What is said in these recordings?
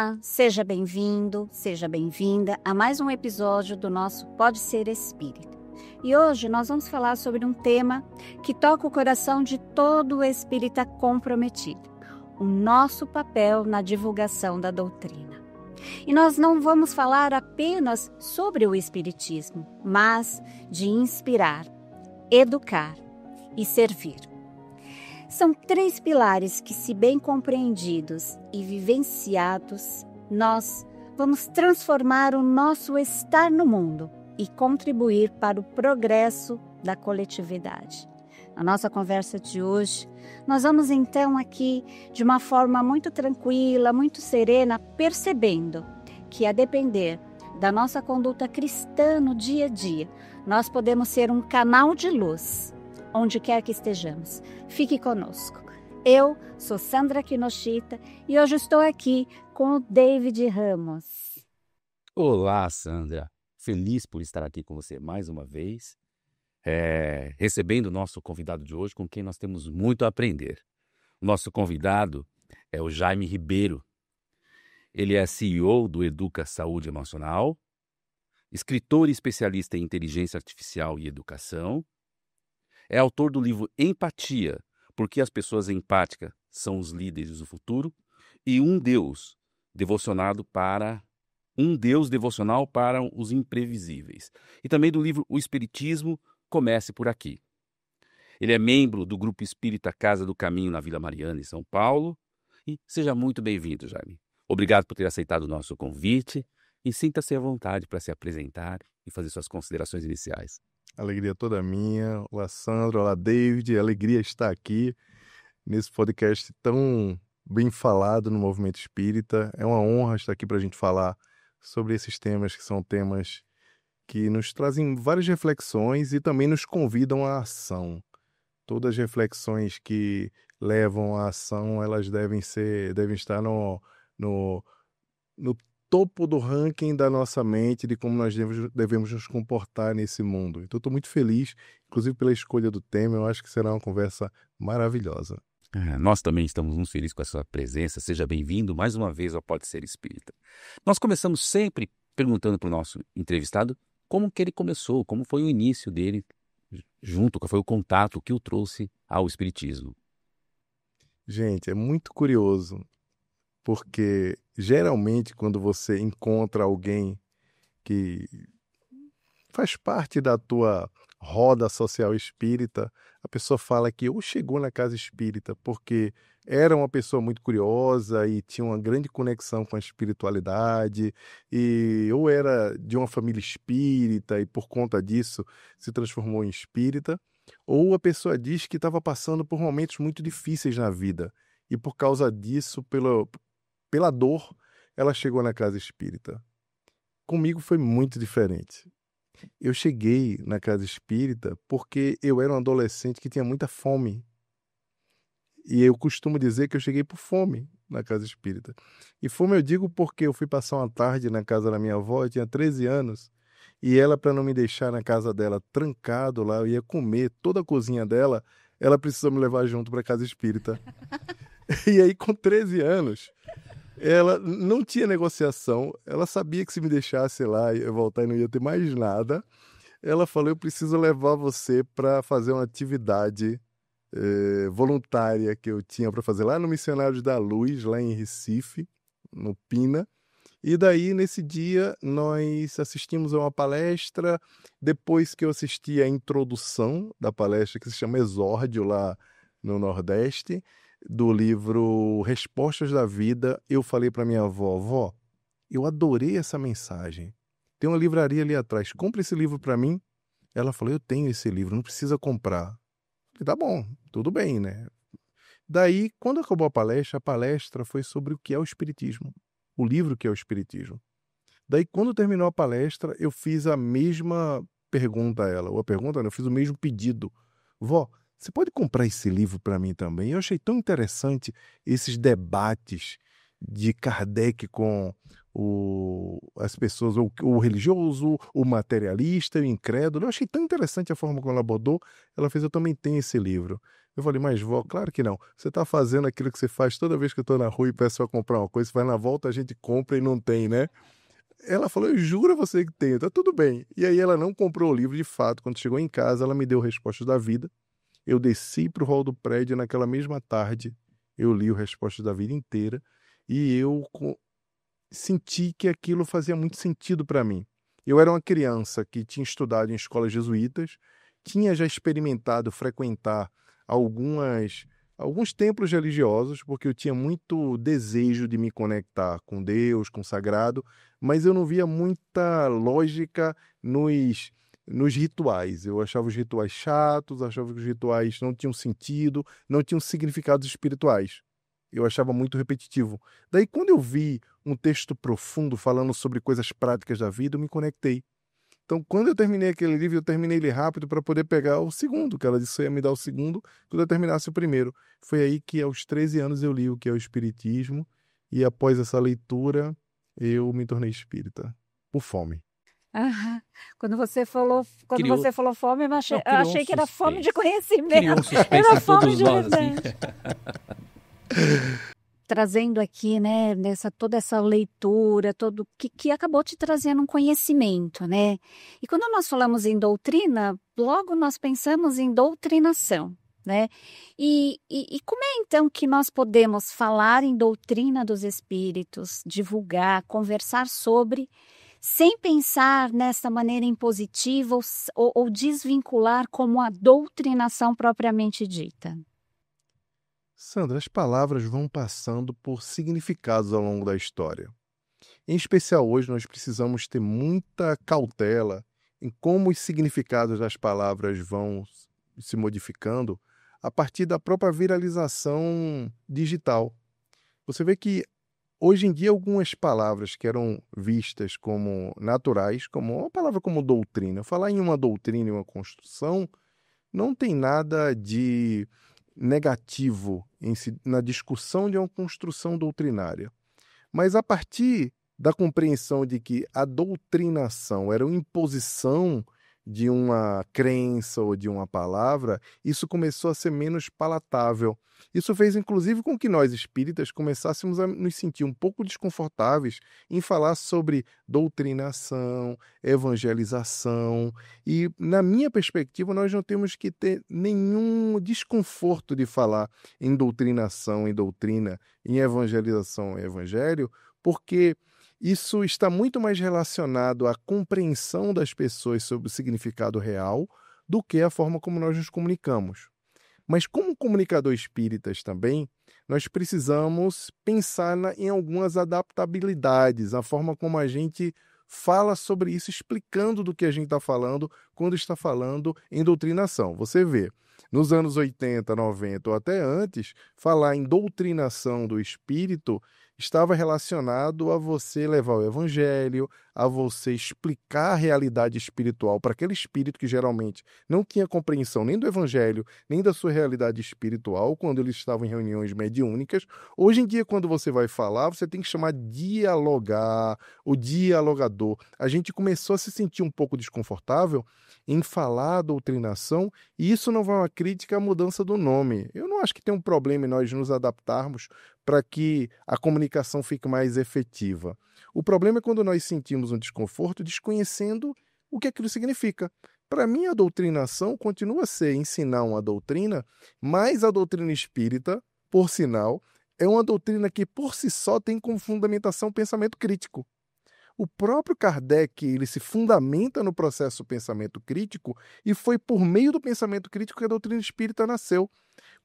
Olá, seja bem-vindo, seja bem-vinda a mais um episódio do nosso Pode Ser Espírita. E hoje nós vamos falar sobre um tema que toca o coração de todo espírita comprometido, o nosso papel na divulgação da doutrina. E nós não vamos falar apenas sobre o espiritismo, mas de inspirar, educar e servir. São 3 pilares que, se bem compreendidos e vivenciados, nós vamos transformar o nosso estar no mundo e contribuir para o progresso da coletividade. Na nossa conversa de hoje, nós vamos então aqui, de uma forma muito tranquila, muito serena, percebendo que, a depender da nossa conduta cristã no dia a dia, nós podemos ser um canal de luz onde quer que estejamos. Fique conosco. Eu sou Sandra Kinoshita e hoje estou aqui com o David Ramos. Olá, Sandra. Feliz por estar aqui com você mais uma vez, recebendo o nosso convidado de hoje, com quem nós temos muito a aprender. O nosso convidado é o Jaime Ribeiro. Ele é CEO do Educa Saúde Emocional, escritor e especialista em inteligência artificial e educação. É autor do livro Empatia, porque as pessoas empáticas são os líderes do futuro, e um Deus devocional para os imprevisíveis. E também do livro O Espiritismo, Comece por Aqui. Ele é membro do Grupo Espírita Casa do Caminho na Vila Mariana, em São Paulo. E seja muito bem-vindo, Jaime. Obrigado por ter aceitado o nosso convite e sinta-se à vontade para se apresentar e fazer suas considerações iniciais. Alegria toda minha. Olá, Sandra. Olá, David. Alegria estar aqui nesse podcast tão bem falado no movimento espírita. É uma honra estar aqui para a gente falar sobre esses temas, que são temas que nos trazem várias reflexões e também nos convidam à ação. Todas as reflexões que levam à ação, elas devem estar no topo do ranking da nossa mente, de como nós devemos nos comportar nesse mundo. Então, estou muito feliz, inclusive pela escolha do tema. Eu acho que será uma conversa maravilhosa. Nós também estamos muito felizes com a sua presença. Seja bem-vindo mais uma vez ao Pode Ser Espírita. Nós começamos sempre perguntando para o nosso entrevistado como que ele começou, como foi o início dele junto, qual foi o contato que o trouxe ao espiritismo. Gente, é muito curioso, porque geralmente quando você encontra alguém que faz parte da tua roda social espírita, a pessoa fala que ou chegou na casa espírita porque era uma pessoa muito curiosa e tinha uma grande conexão com a espiritualidade, ou era de uma família espírita e por conta disso se transformou em espírita, ou a pessoa diz que estava passando por momentos muito difíceis na vida e por causa disso, pela dor, ela chegou na casa espírita. Comigo foi muito diferente. Eu cheguei na casa espírita porque eu era um adolescente que tinha muita fome. E eu costumo dizer que eu cheguei por fome na casa espírita. E fome eu digo porque eu fui passar uma tarde na casa da minha avó, eu tinha 13 anos, e ela, para não me deixar na casa dela trancado lá, eu ia comer toda a cozinha dela, ela precisou me levar junto para a casa espírita. E aí, com 13 anos, ela não tinha negociação, ela sabia que se me deixasse lá eu voltar e não ia ter mais nada. Ela falou: eu preciso levar você para fazer uma atividade voluntária que eu tinha para fazer lá no Missionários da Luz, lá em Recife, no Pina. E daí, nesse dia, nós assistimos a uma palestra. Depois que eu assisti a introdução da palestra, que se chama Exórdio, lá no Nordeste, do livro Respostas da Vida, eu falei para minha avó: vó, eu adorei essa mensagem. Tem uma livraria ali atrás, compra esse livro para mim. Ela falou: eu tenho esse livro, não precisa comprar. Eu falei: tá bom, tudo bem, né? Daí, quando acabou a palestra foi sobre o que é o Espiritismo, o livro que é o Espiritismo. Daí, quando terminou a palestra, eu fiz a mesma pergunta a ela, eu fiz o mesmo pedido. Vó, você pode comprar esse livro para mim também? Eu achei tão interessante esses debates de Kardec com as pessoas, o religioso, o materialista, o incrédulo. Eu achei tão interessante a forma como ela abordou. Ela fez, eu também tenho esse livro. Eu falei, mas vó, claro que não. Você está fazendo aquilo que você faz toda vez que eu estou na rua e peço para comprar uma coisa, você vai na volta, a gente compra e não tem, né? Ela falou, eu juro a você que tem, tá tudo bem. E aí ela não comprou o livro de fato. Quando chegou em casa, ela me deu Respostas da Vida. Eu desci para o hall do prédio naquela mesma tarde. Eu li o Respostas da Vida inteira e eu senti que aquilo fazia muito sentido para mim. Eu era uma criança que tinha estudado em escolas jesuítas, tinha já experimentado frequentar alguns templos religiosos, porque eu tinha muito desejo de me conectar com Deus, com o sagrado, mas eu não via muita lógica nos rituais. Eu achava os rituais chatos, achava que os rituais não tinham sentido, não tinham significados espirituais. Eu achava muito repetitivo. Daí, quando eu vi um texto profundo falando sobre coisas práticas da vida, eu me conectei. Então, quando eu terminei aquele livro, eu terminei ele rápido para poder pegar o segundo, que ela disse que ia me dar o segundo quando eu terminasse o primeiro. Foi aí que, aos 13 anos, eu li o que é o Espiritismo, e após essa leitura, eu me tornei espírita, por fome. Aham. Quando você falou Criou, fome, eu não, eu criou um achei que era fome de suspense. Criou conhecimento. um suspense Era em fome todos de nós, assim. verdade. Trazendo aqui, né, toda essa leitura, todo que acabou te trazendo um conhecimento, né? E quando nós falamos em doutrina, logo nós pensamos em doutrinação, né? E como é então que nós podemos falar em doutrina dos espíritos, divulgar, conversar sobre, sem pensar nessa maneira impositiva ou desvincular como a doutrinação propriamente dita? Sandra, as palavras vão passando por significados ao longo da história. Em especial hoje, nós precisamos ter muita cautela em como os significados das palavras vão se modificando a partir da própria viralização digital. Você vê que hoje em dia algumas palavras que eram vistas como naturais, como uma palavra como doutrina, falar em uma doutrina e uma construção, não tem nada de negativo na discussão de uma construção doutrinária. Mas a partir da compreensão de que a doutrinação era uma imposição de uma crença ou de uma palavra, isso começou a ser menos palatável. Isso fez, inclusive, com que nós espíritas começássemos a nos sentir um pouco desconfortáveis em falar sobre doutrinação, evangelização. E, na minha perspectiva, nós não temos que ter nenhum desconforto de falar em doutrinação, em doutrina, em evangelização, em evangelho, porque isso está muito mais relacionado à compreensão das pessoas sobre o significado real do que a forma como nós nos comunicamos. Mas como comunicador espíritas também, nós precisamos pensar em algumas adaptabilidades, a forma como a gente fala sobre isso, explicando do que a gente está falando quando está falando em doutrinação. Você vê, nos anos 80, 90 ou até antes, falar em doutrinação do espírito estava relacionado a você levar o evangelho, a você explicar a realidade espiritual para aquele espírito que geralmente não tinha compreensão nem do evangelho, nem da sua realidade espiritual, quando eles estavam em reuniões mediúnicas. Hoje em dia, quando você vai falar, você tem que chamar dialogar, o dialogador. A gente começou a se sentir um pouco desconfortável em falar a doutrinação, e isso não vai uma crítica à mudança do nome. Eu não acho que tem um problema em nós nos adaptarmos para que a comunicação fique mais efetiva. O problema é quando nós sentimos um desconforto desconhecendo o que aquilo significa. Para mim, a doutrinação continua a ser ensinar uma doutrina, mas a doutrina espírita, por sinal, é uma doutrina que por si só tem como fundamentação o pensamento crítico. O próprio Kardec, ele se fundamenta no processo do pensamento crítico, e foi por meio do pensamento crítico que a doutrina espírita nasceu.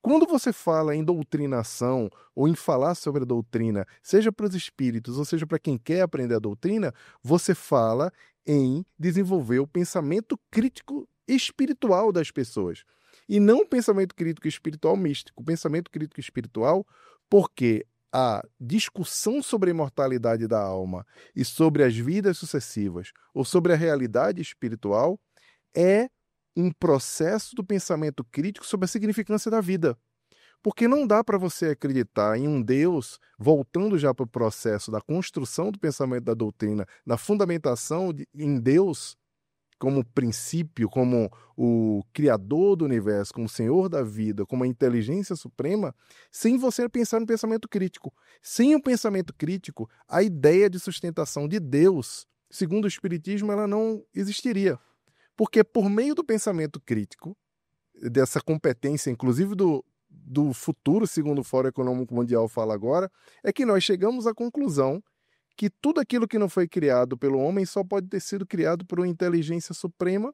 Quando você fala em doutrinação ou em falar sobre a doutrina, seja para os espíritos ou seja para quem quer aprender a doutrina, você fala em desenvolver o pensamento crítico espiritual das pessoas. E não o pensamento crítico espiritual místico. O pensamento crítico espiritual, porque a discussão sobre a imortalidade da alma e sobre as vidas sucessivas ou sobre a realidade espiritual é um processo do pensamento crítico sobre a significância da vida. Porque não dá para você acreditar em um Deus, voltando já para o processo da construção do pensamento da doutrina, na fundamentação em Deus como princípio, como o criador do universo, como o senhor da vida, como a inteligência suprema, sem você pensar no pensamento crítico. Sem o pensamento crítico, a ideia de sustentação de Deus, segundo o Espiritismo, ela não existiria. Porque por meio do pensamento crítico, dessa competência, inclusive do futuro, segundo o Fórum Econômico Mundial fala agora, é que nós chegamos à conclusão que tudo aquilo que não foi criado pelo homem só pode ter sido criado por uma inteligência suprema.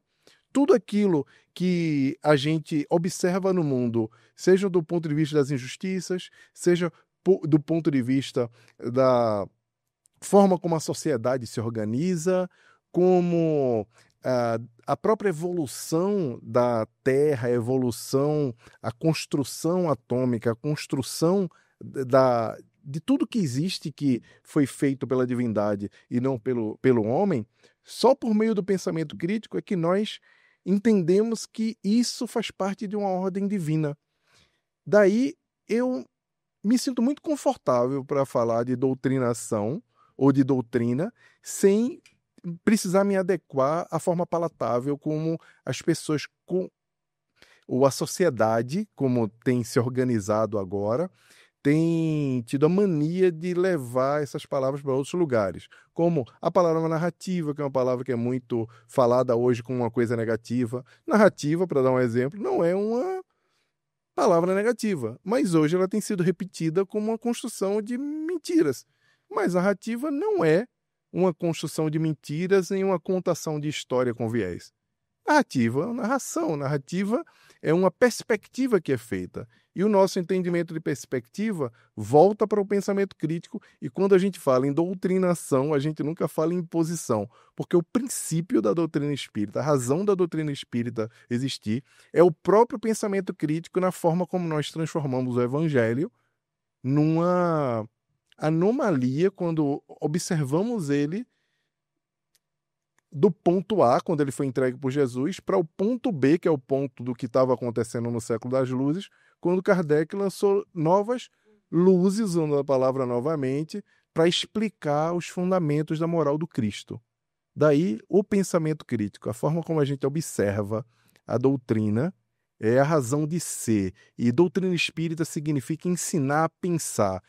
Tudo aquilo que a gente observa no mundo, seja do ponto de vista das injustiças, seja do ponto de vista da forma como a sociedade se organiza, como a própria evolução da Terra, a evolução, a construção atômica, a construção de tudo que existe, que foi feito pela divindade e não pelo homem, só por meio do pensamento crítico é que nós entendemos que isso faz parte de uma ordem divina. Daí eu me sinto muito confortável para falar de doutrinação ou de doutrina sem precisar me adequar à forma palatável como as pessoas, ou a sociedade, como tem se organizado agora, tem tido a mania de levar essas palavras para outros lugares, como a palavra narrativa, que é uma palavra que é muito falada hoje como uma coisa negativa. Narrativa, para dar um exemplo, não é uma palavra negativa, mas hoje ela tem sido repetida como uma construção de mentiras. Mas narrativa não é uma construção de mentiras em uma contação de história com viés. Narrativa é uma narração, narrativa é uma perspectiva que é feita. E o nosso entendimento de perspectiva volta para o pensamento crítico, e quando a gente fala em doutrinação, a gente nunca fala em imposição, porque o princípio da doutrina espírita, a razão da doutrina espírita existir, é o próprio pensamento crítico na forma como nós transformamos o evangelho numa anomalia quando observamos ele do ponto A, quando ele foi entregue por Jesus, para o ponto B, que é o ponto do que estava acontecendo no século das luzes, quando Kardec lançou novas luzes, usando a palavra novamente, para explicar os fundamentos da moral do Cristo. Daí, o pensamento crítico, a forma como a gente observa a doutrina, é a razão de ser. E doutrina espírita significa ensinar a pensar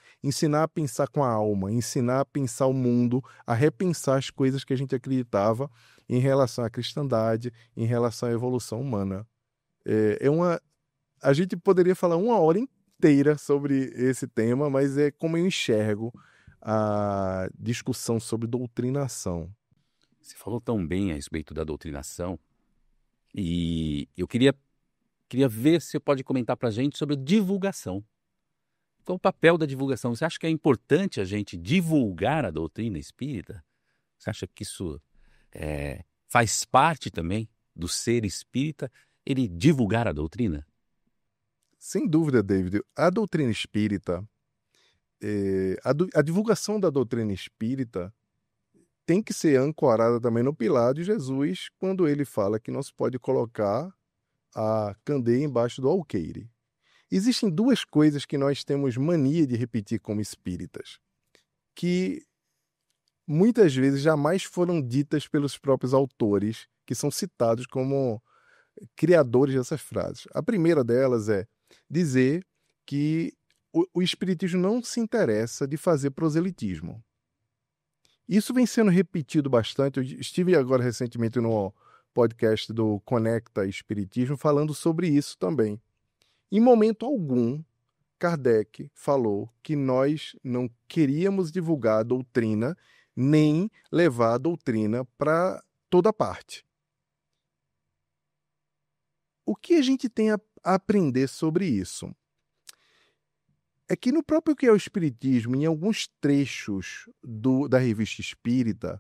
com a alma, ensinar a pensar o mundo, a repensar as coisas que a gente acreditava em relação à cristandade, em relação à evolução humana. A gente poderia falar uma hora inteira sobre esse tema, mas é como eu enxergo a discussão sobre doutrinação. Você falou tão bem a respeito da doutrinação, e eu queria ver se você pode comentar para a gente sobre divulgação. Qual o papel da divulgação? Você acha que é importante a gente divulgar a doutrina espírita? Você acha que isso faz parte também do ser espírita, ele divulgar a doutrina? Sem dúvida, David. A doutrina espírita, a divulgação da doutrina espírita tem que ser ancorada também no pilar de Jesus, quando ele fala que não se pode colocar a candeia embaixo do alqueire. Existem duas coisas que nós temos mania de repetir como espíritas, que muitas vezes jamais foram ditas pelos próprios autores, que são citados como criadores dessas frases. A primeira delas é dizer que o espiritismo não se interessa de fazer proselitismo. Isso vem sendo repetido bastante. Eu estive agora recentemente no podcast do Conecta Espiritismo falando sobre isso também. Em momento algum, Kardec falou que nós não queríamos divulgar a doutrina, nem levar a doutrina para toda parte. O que a gente tem a aprender sobre isso? É que no próprio que é o Espiritismo, em alguns trechos da Revista Espírita,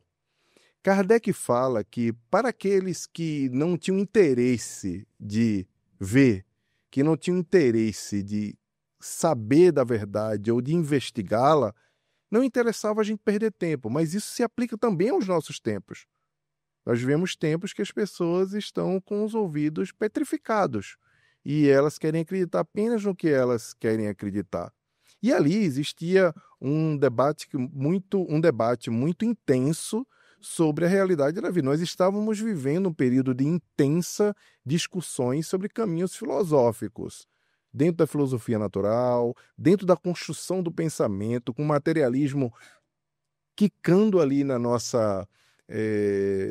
Kardec fala que para aqueles que não tinham interesse de ver, que não tinham interesse de saber da verdade ou de investigá-la, não interessava a gente perder tempo, mas isso se aplica também aos nossos tempos. Nós vivemos tempos que as pessoas estão com os ouvidos petrificados e elas querem acreditar apenas no que elas querem acreditar. E ali existia um debate muito intenso sobre a realidade da vida. Nós estávamos vivendo um período de intensa discussões sobre caminhos filosóficos, dentro da filosofia natural, dentro da construção do pensamento, com o materialismo quicando ali na nossa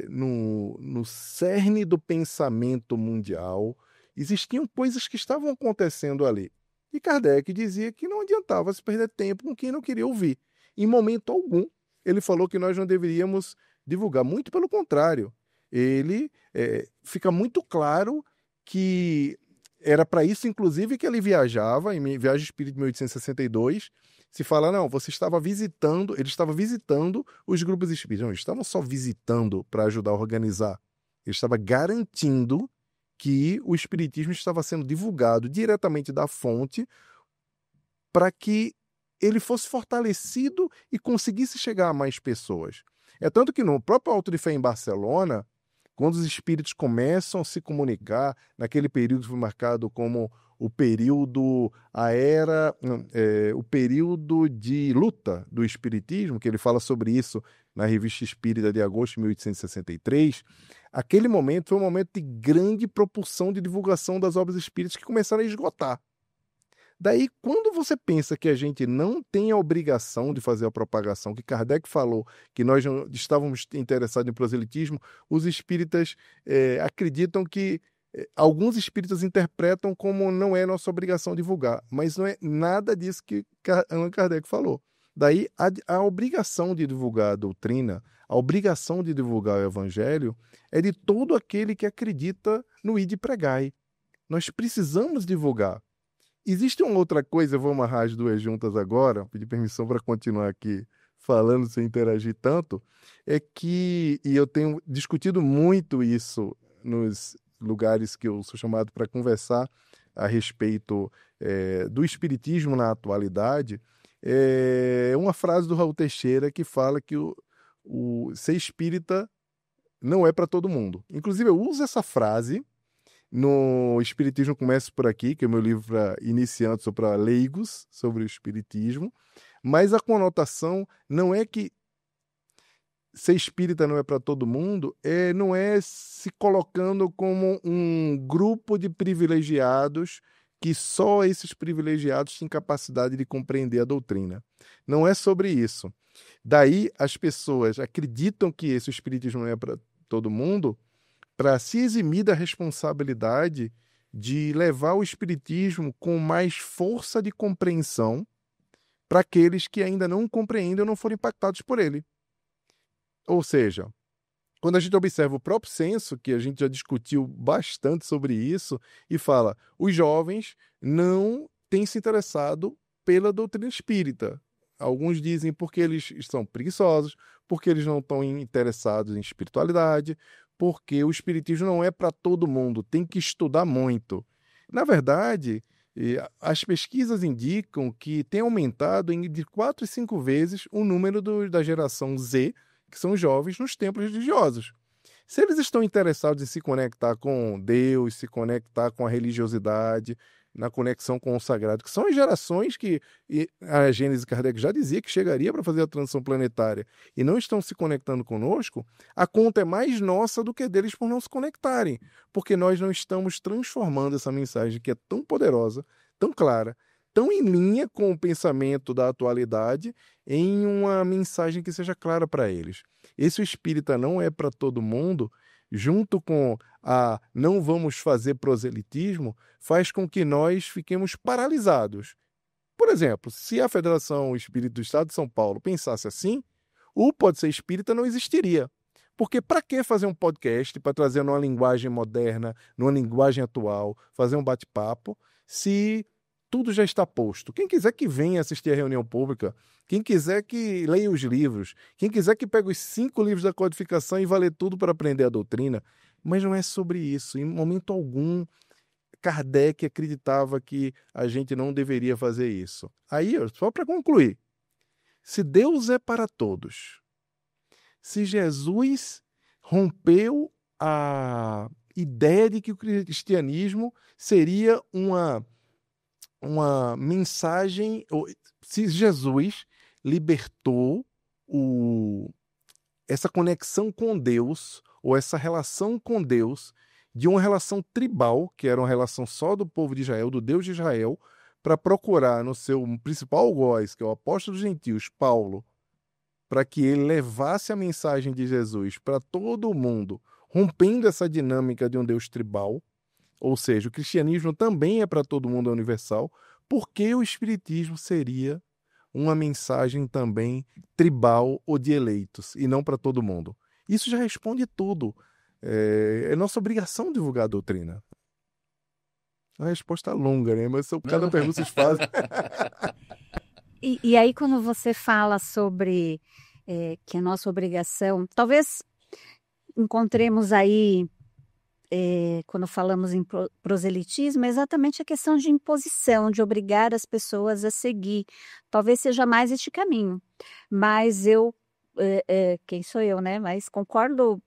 no cerne do pensamento mundial. Existiam coisas que estavam acontecendo ali. E Kardec dizia que não adiantava se perder tempo com quem não queria ouvir. Em momento algum, ele falou que nós não deveríamos divulgar. Muito pelo contrário. Ele fica muito claro que era para isso, inclusive, que ele viajava, em Viagem Espírita de 1862, se fala, não, ele estava visitando os grupos espíritas. Não, eles estavam só visitando para ajudar a organizar. Ele estava garantindo que o espiritismo estava sendo divulgado diretamente da fonte para que ele fosse fortalecido e conseguisse chegar a mais pessoas. É tanto que no próprio Auto de Fé em Barcelona, quando os espíritos começam a se comunicar, naquele período que foi marcado como o período de luta do espiritismo, que ele fala sobre isso na Revista Espírita de agosto de 1863, aquele momento foi um momento de grande propulsão de divulgação das obras espíritas que começaram a esgotar. Daí, quando você pensa que a gente não tem a obrigação de fazer a propagação, que Kardec falou que nós não estávamos interessados em proselitismo, os espíritas acreditam que alguns espíritas interpretam como não é nossa obrigação divulgar, mas não é nada disso que Allan Kardec falou. Daí, a obrigação de divulgar a doutrina, a obrigação de divulgar o evangelho é de todo aquele que acredita no ide pregai. Nós precisamos divulgar. Existe uma outra coisa, eu vou amarrar as duas juntas agora, pedir permissão para continuar aqui falando sem interagir tanto, é que, e eu tenho discutido muito isso nos lugares que eu sou chamado para conversar a respeito do espiritismo na atualidade, é uma frase do Raul Teixeira que fala que o ser espírita não é para todo mundo. Inclusive, eu uso essa frase no Espiritismo Começa por Aqui, que é o meu livro para iniciantes ou para leigos sobre o espiritismo, mas a conotação não é que ser espírita não é para todo mundo, não é se colocando como um grupo de privilegiados que só esses privilegiados têm capacidade de compreender a doutrina. Não é sobre isso. Daí as pessoas acreditam que esse espiritismo não é para todo mundo, para se eximir da responsabilidade de levar o espiritismo com mais força de compreensão para aqueles que ainda não compreendem ou não foram impactados por ele. Ou seja, quando a gente observa o próprio censo, que a gente já discutiu bastante sobre isso, e fala, os jovens não têm se interessado pela doutrina espírita. Alguns dizem porque eles estão preguiçosos, porque eles não estão interessados em espiritualidade, porque o espiritismo não é para todo mundo, tem que estudar muito. Na verdade, as pesquisas indicam que tem aumentado de 4 a 5 vezes o número da geração Z, que são jovens, nos templos religiosos. Se eles estão interessados em se conectar com Deus, se conectar com a religiosidade, na conexão com o sagrado, que são as gerações que a Gênese Kardec já dizia que chegaria para fazer a transição planetária e não estão se conectando conosco, a conta é mais nossa do que deles por não se conectarem, porque nós não estamos transformando essa mensagem que é tão poderosa, tão clara, tão em linha com o pensamento da atualidade em uma mensagem que seja clara para eles. Esse espírita não é para todo mundo, junto com a não vamos fazer proselitismo, faz com que nós fiquemos paralisados. Por exemplo, se a Federação Espírita do Estado de São Paulo pensasse assim, o Pode Ser Espírita não existiria. Porque para que fazer um podcast para trazer numa linguagem moderna, numa linguagem atual, fazer um bate-papo, se tudo já está posto? Quem quiser que venha assistir a reunião pública, quem quiser que leia os livros, quem quiser que pegue os 5 livros da codificação e vá ler tudo para aprender a doutrina, mas não é sobre isso. Em momento algum, Kardec acreditava que a gente não deveria fazer isso. Aí, só para concluir, se Deus é para todos, se Jesus rompeu ideia de que o cristianismo seria uma mensagem. Se Jesus libertou essa conexão com Deus, ou essa relação com Deus, de uma relação tribal, que era uma relação só do povo de Israel, do Deus de Israel, para procurar no seu principal algoz, que é o apóstolo dos gentios, Paulo, para que ele levasse a mensagem de Jesus para todo o mundo, rompendo essa dinâmica de um Deus tribal, ou seja, o cristianismo também é para todo mundo, é universal, porque o espiritismo seria uma mensagem também tribal ou de eleitos, e não para todo mundo. Isso já responde tudo. É nossa obrigação divulgar a doutrina. A resposta é longa, né? Mas cada pergunta vocês fazem. E aí, quando você fala sobre que é nossa obrigação, talvez encontremos aí, quando falamos em proselitismo, é exatamente a questão de imposição, de obrigar as pessoas a seguir. Talvez seja mais este caminho. Mas quem sou eu, né? Mas concordo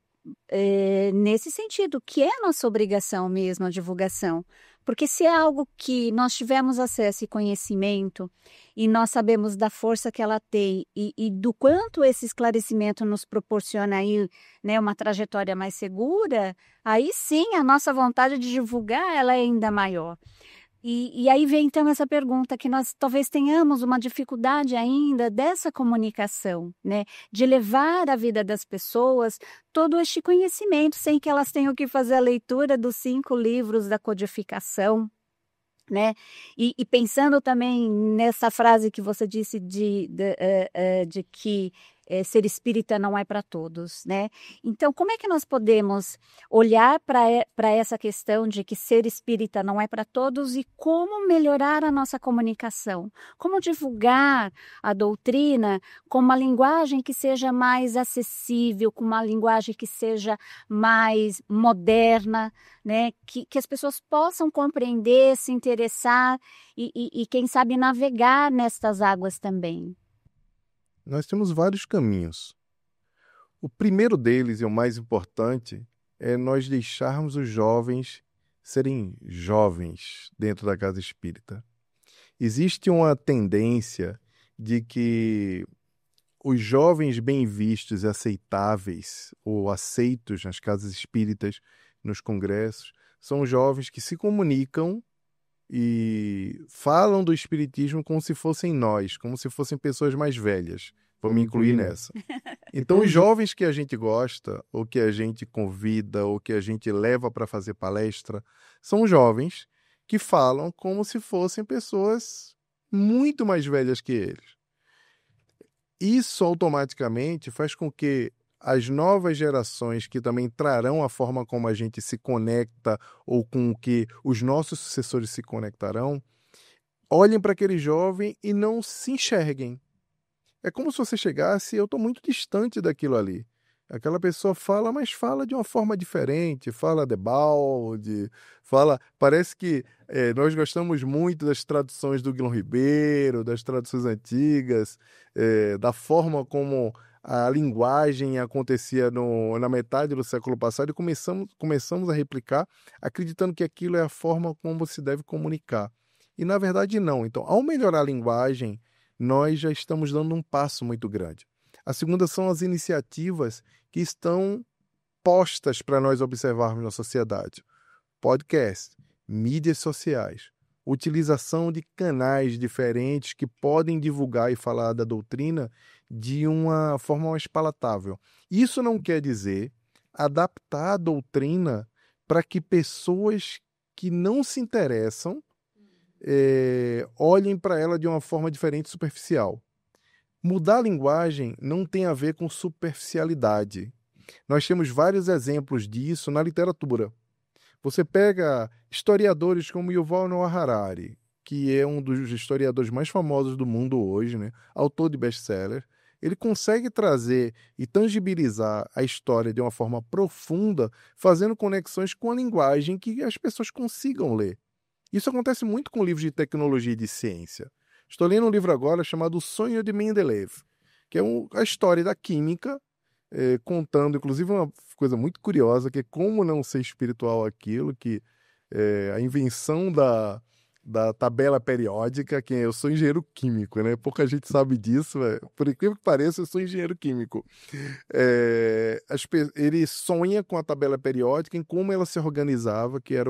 nesse sentido, que é nossa obrigação mesmo a divulgação. Porque se é algo que nós tivemos acesso e conhecimento, e nós sabemos da força que ela tem e do quanto esse esclarecimento nos proporciona aí, né, uma trajetória mais segura, aí sim a nossa vontade de divulgar ela é ainda maior. E aí vem então essa pergunta, que nós talvez tenhamos uma dificuldade ainda dessa comunicação, né? De levar à vida das pessoas todo este conhecimento, sem que elas tenham que fazer a leitura dos 5 livros da codificação, né? E pensando também nessa frase que você disse de que ser espírita não é para todos, né? Então, como é que nós podemos olhar para essa questão de que ser espírita não é para todos e como melhorar a nossa comunicação? Como divulgar a doutrina com uma linguagem que seja mais acessível, com uma linguagem que seja mais moderna, né? Que as pessoas possam compreender, se interessar e quem sabe, navegar nestas águas também. Nós temos vários caminhos. O primeiro deles, e o mais importante, é nós deixarmos os jovens serem jovens dentro da casa espírita. Existe uma tendência de que os jovens bem vistos e aceitáveis, ou aceitos nas casas espíritas, nos congressos, são jovens que se comunicam e falam do espiritismo como se fossem nós, como se fossem pessoas mais velhas. Vou me incluir nessa. Então, os jovens que a gente gosta, ou que a gente convida, ou que a gente leva para fazer palestra, são jovens que falam como se fossem pessoas muito mais velhas que eles. Isso automaticamente faz com que as novas gerações, que também trarão a forma como a gente se conecta, ou com que os nossos sucessores se conectarão, olhem para aquele jovem e não se enxerguem. É como se você chegasse, eu estou muito distante daquilo ali. Aquela pessoa fala, mas fala de uma forma diferente, fala debalde, parece que nós gostamos muito das traduções do Guilherme Ribeiro, das traduções antigas, da forma como a linguagem acontecia na metade do século passado, e começamos a replicar, acreditando que aquilo é a forma como se deve comunicar. E na verdade não. Então, ao melhorar a linguagem, nós já estamos dando um passo muito grande. A segunda são as iniciativas que estão postas para nós observarmos na sociedade. Podcast, mídias sociais, utilização de canais diferentes que podem divulgar e falar da doutrina de uma forma mais palatável. Isso não quer dizer adaptar a doutrina para que pessoas que não se interessam olhem para ela de uma forma diferente, superficial. Mudar a linguagem não tem a ver com superficialidade. Nós temos vários exemplos disso na literatura. Você pega historiadores como Yuval Noah Harari, que é um dos historiadores mais famosos do mundo hoje, né? Autor de best-seller. Ele consegue trazer e tangibilizar a história de uma forma profunda, fazendo conexões com a linguagem que as pessoas consigam ler. Isso acontece muito com livros de tecnologia e de ciência. Estou lendo um livro agora chamado O Sonho de Mendeleev, que é a história da química contando, inclusive, uma coisa muito curiosa, que é como não ser espiritual aquilo, que a invenção da tabela periódica, que eu sou engenheiro químico, né? Pouca gente sabe disso, por incrível que pareça, eu sou engenheiro químico. Ele sonha com a tabela periódica, em como ela se organizava, que era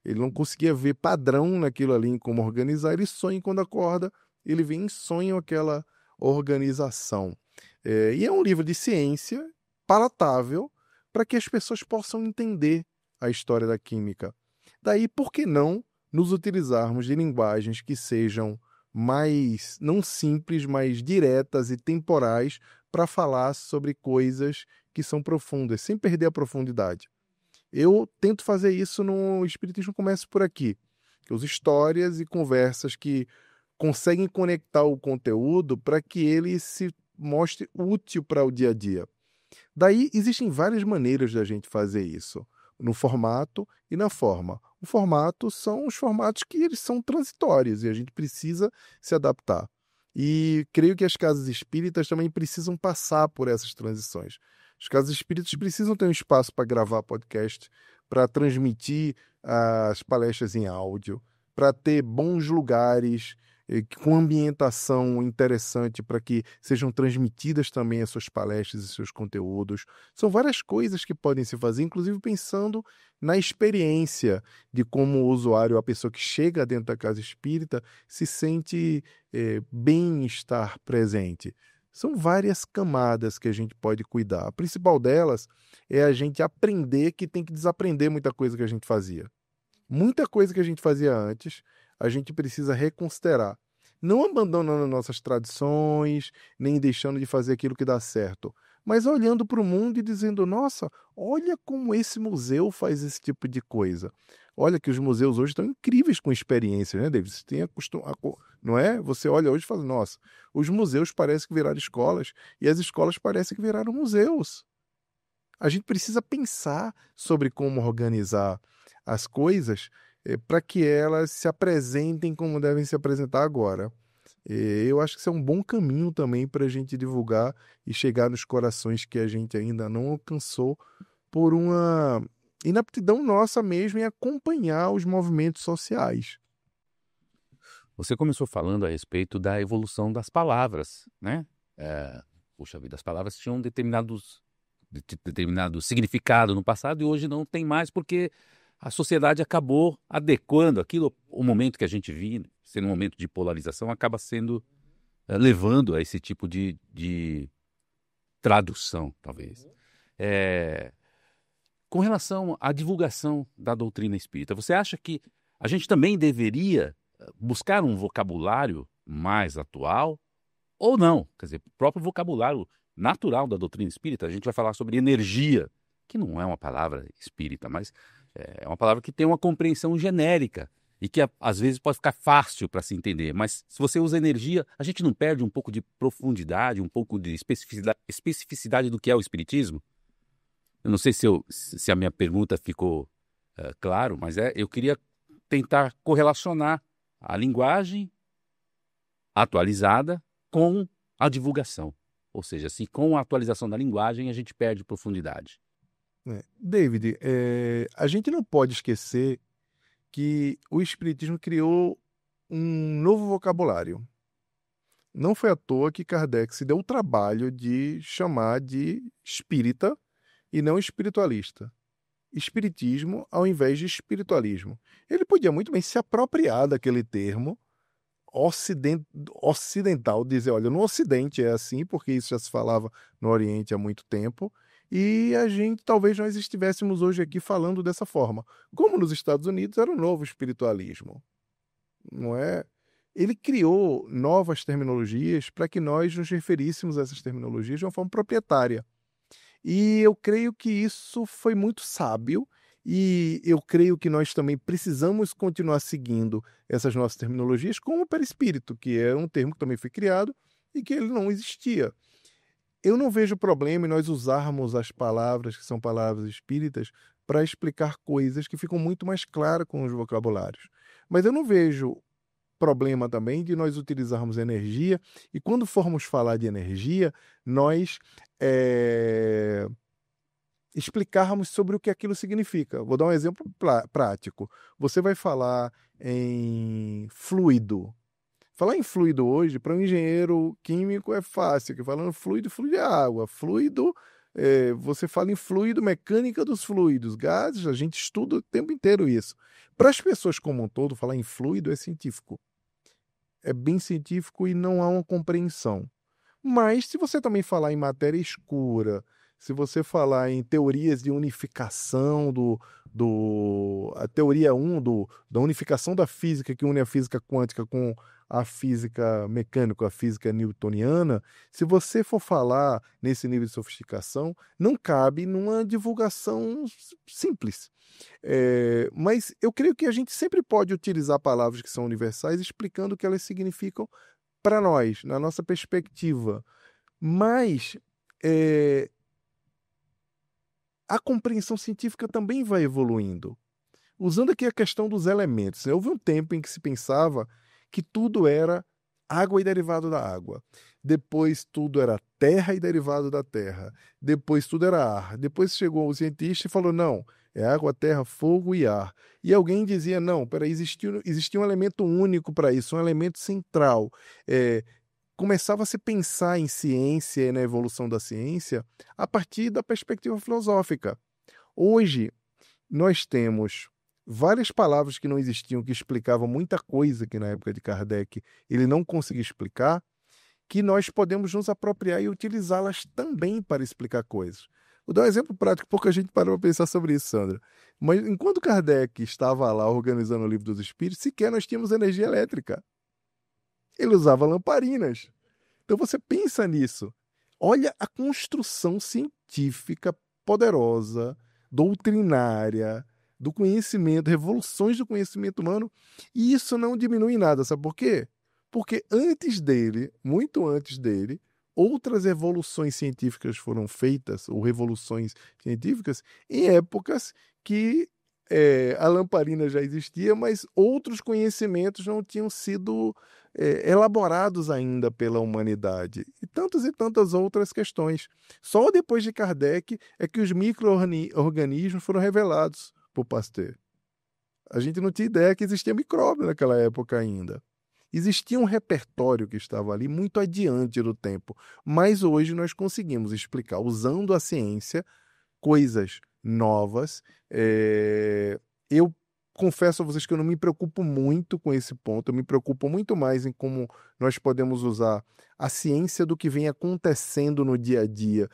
ele não conseguia ver padrão naquilo ali, em como organizar, ele sonha quando acorda, ele vê em sonho aquela organização. E é um livro de ciência palatável para que as pessoas possam entender a história da química. Daí, por que não nos utilizarmos de linguagens que sejam mais, não simples, mas diretas e temporais para falar sobre coisas que são profundas, sem perder a profundidade. Eu tento fazer isso no Espiritismo Começa por Aqui, que as histórias e conversas que conseguem conectar o conteúdo para que ele se mostre útil para o dia a dia. Daí existem várias maneiras da gente fazer isso, no formato e na forma. O formato são os formatos que eles são transitórios e a gente precisa se adaptar. E creio que as casas espíritas também precisam passar por essas transições. As casas espíritas precisam ter um espaço para gravar podcast, para transmitir as palestras em áudio, para ter bons lugares com ambientação interessante para que sejam transmitidas também as suas palestras e seus conteúdos. São várias coisas que podem se fazer, inclusive pensando na experiência de como o usuário, a pessoa que chega dentro da casa espírita, se sente bem estar presente. São várias camadas que a gente pode cuidar. A principal delas é a gente aprender que tem que desaprender muita coisa que a gente fazia. Muita coisa que a gente fazia antes, a gente precisa reconsiderar. Não abandonando nossas tradições, nem deixando de fazer aquilo que dá certo, mas olhando para o mundo e dizendo, nossa, olha como esse museu faz esse tipo de coisa. Olha que os museus hoje estão incríveis com experiências, né, David? Você tem não é? Você olha hoje e fala, nossa, os museus parecem que viraram escolas e as escolas parecem que viraram museus. A gente precisa pensar sobre como organizar as coisas para que elas se apresentem como devem se apresentar agora. Eu acho que isso é um bom caminho também para a gente divulgar e chegar nos corações que a gente ainda não alcançou por uma inaptidão nossa mesmo em acompanhar os movimentos sociais. Você começou falando a respeito da evolução das palavras, né? Puxa vida, as palavras tinham determinado significado no passado e hoje não tem mais porque a sociedade acabou adequando aquilo, o momento que a gente vive, sendo um momento de polarização, acaba sendo, levando a esse tipo de tradução, talvez. Com relação à divulgação da doutrina espírita, você acha que a gente também deveria buscar um vocabulário mais atual ou não? Quer dizer, o próprio vocabulário natural da doutrina espírita, a gente vai falar sobre energia, que não é uma palavra espírita, mas é uma palavra que tem uma compreensão genérica e que às vezes pode ficar fácil para se entender, mas se você usa energia, a gente não perde um pouco de profundidade, um pouco de especificidade do que é o espiritismo? Eu não sei se a minha pergunta ficou claro, mas eu queria tentar correlacionar a linguagem atualizada com a divulgação. Ou seja, assim, com a atualização da linguagem, a gente perde profundidade. David, a gente não pode esquecer que o Espiritismo criou um novo vocabulário. Não foi à toa que Kardec se deu o trabalho de chamar de espírita e não espiritualista. Espiritismo ao invés de espiritualismo. Ele podia muito bem se apropriar daquele termo ocidental, dizer, olha, no Ocidente é assim, porque isso já se falava no Oriente há muito tempo, e talvez nós estivéssemos hoje aqui falando dessa forma. Como nos Estados Unidos era o novo espiritualismo, não é? Ele criou novas terminologias para que nós nos referíssemos a essas terminologias de uma forma proprietária. E eu creio que isso foi muito sábio, e eu creio que nós também precisamos continuar seguindo essas nossas terminologias como o perispírito, que é um termo que também foi criado e que ele não existia. Eu não vejo problema em nós usarmos as palavras que são palavras espíritas para explicar coisas que ficam muito mais claras com os vocabulários. Mas eu não vejo problema também de nós utilizarmos energia, e quando formos falar de energia, nós explicarmos sobre o que aquilo significa. Vou dar um exemplo prático. Você vai falar em fluido. Falar em fluido hoje, para um engenheiro químico é fácil, que falando fluido é água. Fluido, você fala em fluido, mecânica dos fluidos, gases, a gente estuda o tempo inteiro isso. Para as pessoas como um todo, falar em fluido é científico. É bem científico e não há uma compreensão. Mas se você também falar em matéria escura, se você falar em teorias de unificação a teoria 1 da unificação da física, que une a física quântica com a física mecânica, a física newtoniana, se você for falar nesse nível de sofisticação, não cabe numa divulgação simples. Mas eu creio que a gente sempre pode utilizar palavras que são universais explicando o que elas significam para nós, na nossa perspectiva. Mas a compreensão científica também vai evoluindo. Usando aqui a questão dos elementos, houve um tempo em que se pensava que tudo era água e derivado da água. Depois tudo era terra e derivado da terra. Depois tudo era ar. Depois chegou o cientista e falou, não, é água, terra, fogo e ar. E alguém dizia, não, peraí, existia um elemento único para isso, um elemento central. Começava a se pensar em ciência e na evolução da ciência a partir da perspectiva filosófica. Hoje, nós temos várias palavras que não existiam, que explicavam muita coisa que na época de Kardec ele não conseguia explicar, que nós podemos nos apropriar e utilizá-las também para explicar coisas. Vou dar um exemplo prático, pouca gente parou para pensar sobre isso, Sandra. Mas enquanto Kardec estava lá organizando o Livro dos Espíritos, sequer nós tínhamos energia elétrica. Ele usava lamparinas. Então você pensa nisso. Olha a construção científica poderosa, doutrinária, do conhecimento, revoluções do conhecimento humano, e isso não diminui nada. Sabe por quê? Porque antes dele, muito antes dele, outras evoluções científicas foram feitas, ou revoluções científicas, em épocas que a lamparina já existia, mas outros conhecimentos não tinham sido elaborados ainda pela humanidade. E tantas outras questões. Só depois de Kardec é que os micro-organismos foram revelados por Pasteur. A gente não tinha ideia que existia micróbio naquela época ainda. Existia um repertório que estava ali muito adiante do tempo, mas hoje nós conseguimos explicar, usando a ciência, coisas novas. Eu confesso a vocês que eu não me preocupo muito com esse ponto, eu me preocupo muito mais em como nós podemos usar a ciência do que vem acontecendo no dia a dia,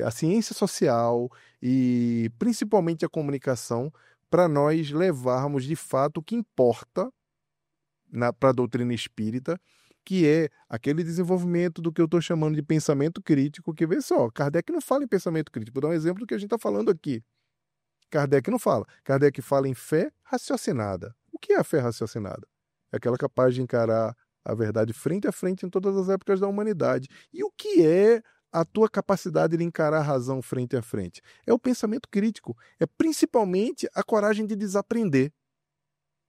a ciência social e principalmente a comunicação, para nós levarmos de fato o que importa para a doutrina espírita, que é aquele desenvolvimento do que eu estou chamando de pensamento crítico, que vê só, Kardec não fala em pensamento crítico. Vou dar um exemplo do que a gente está falando aqui. Kardec não fala. Kardec fala em fé raciocinada. O que é a fé raciocinada? É aquela capaz de encarar a verdade frente a frente em todas as épocas da humanidade. E o que é a tua capacidade de encarar a razão frente a frente? É o pensamento crítico. É principalmente a coragem de desaprender.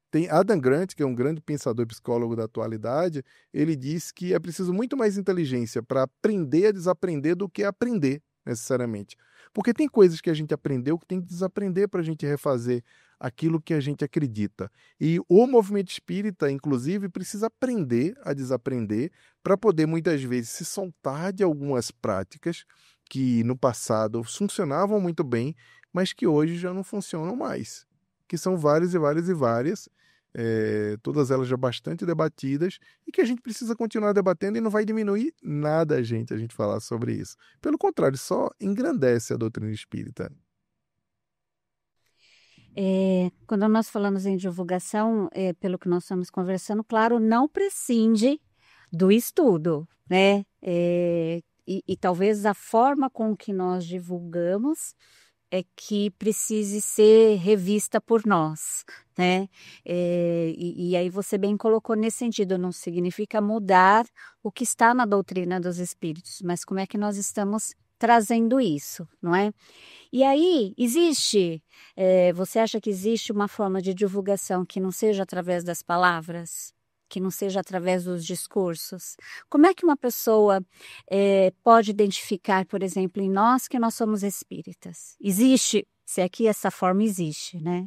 Tem Adam Grant, que é um grande pensador e psicólogo da atualidade, ele diz que é preciso muito mais inteligência para aprender a desaprender do que aprender, necessariamente. Porque tem coisas que a gente aprendeu que tem que desaprender para a gente refazer aquilo que a gente acredita. E o movimento espírita, inclusive, precisa aprender a desaprender para poder, muitas vezes, se soltar de algumas práticas que no passado funcionavam muito bem, mas que hoje já não funcionam mais. Que são várias e várias e várias, todas elas já bastante debatidas, e que a gente precisa continuar debatendo, e não vai diminuir nada a gente falar sobre isso. Pelo contrário, só engrandece a doutrina espírita. Quando nós falamos em divulgação, pelo que nós estamos conversando, claro, não prescinde do estudo, né? E talvez a forma com que nós divulgamos é que precise ser revista por nós, né? E aí você bem colocou nesse sentido, não significa mudar o que está na doutrina dos espíritos, mas como é que nós estamos trazendo isso, não é? E aí, você acha que existe uma forma de divulgação que não seja através das palavras? que não seja através dos discursos? Como é que uma pessoa pode identificar, por exemplo, em nós que nós somos espíritas? Existe, se aqui essa forma existe, né?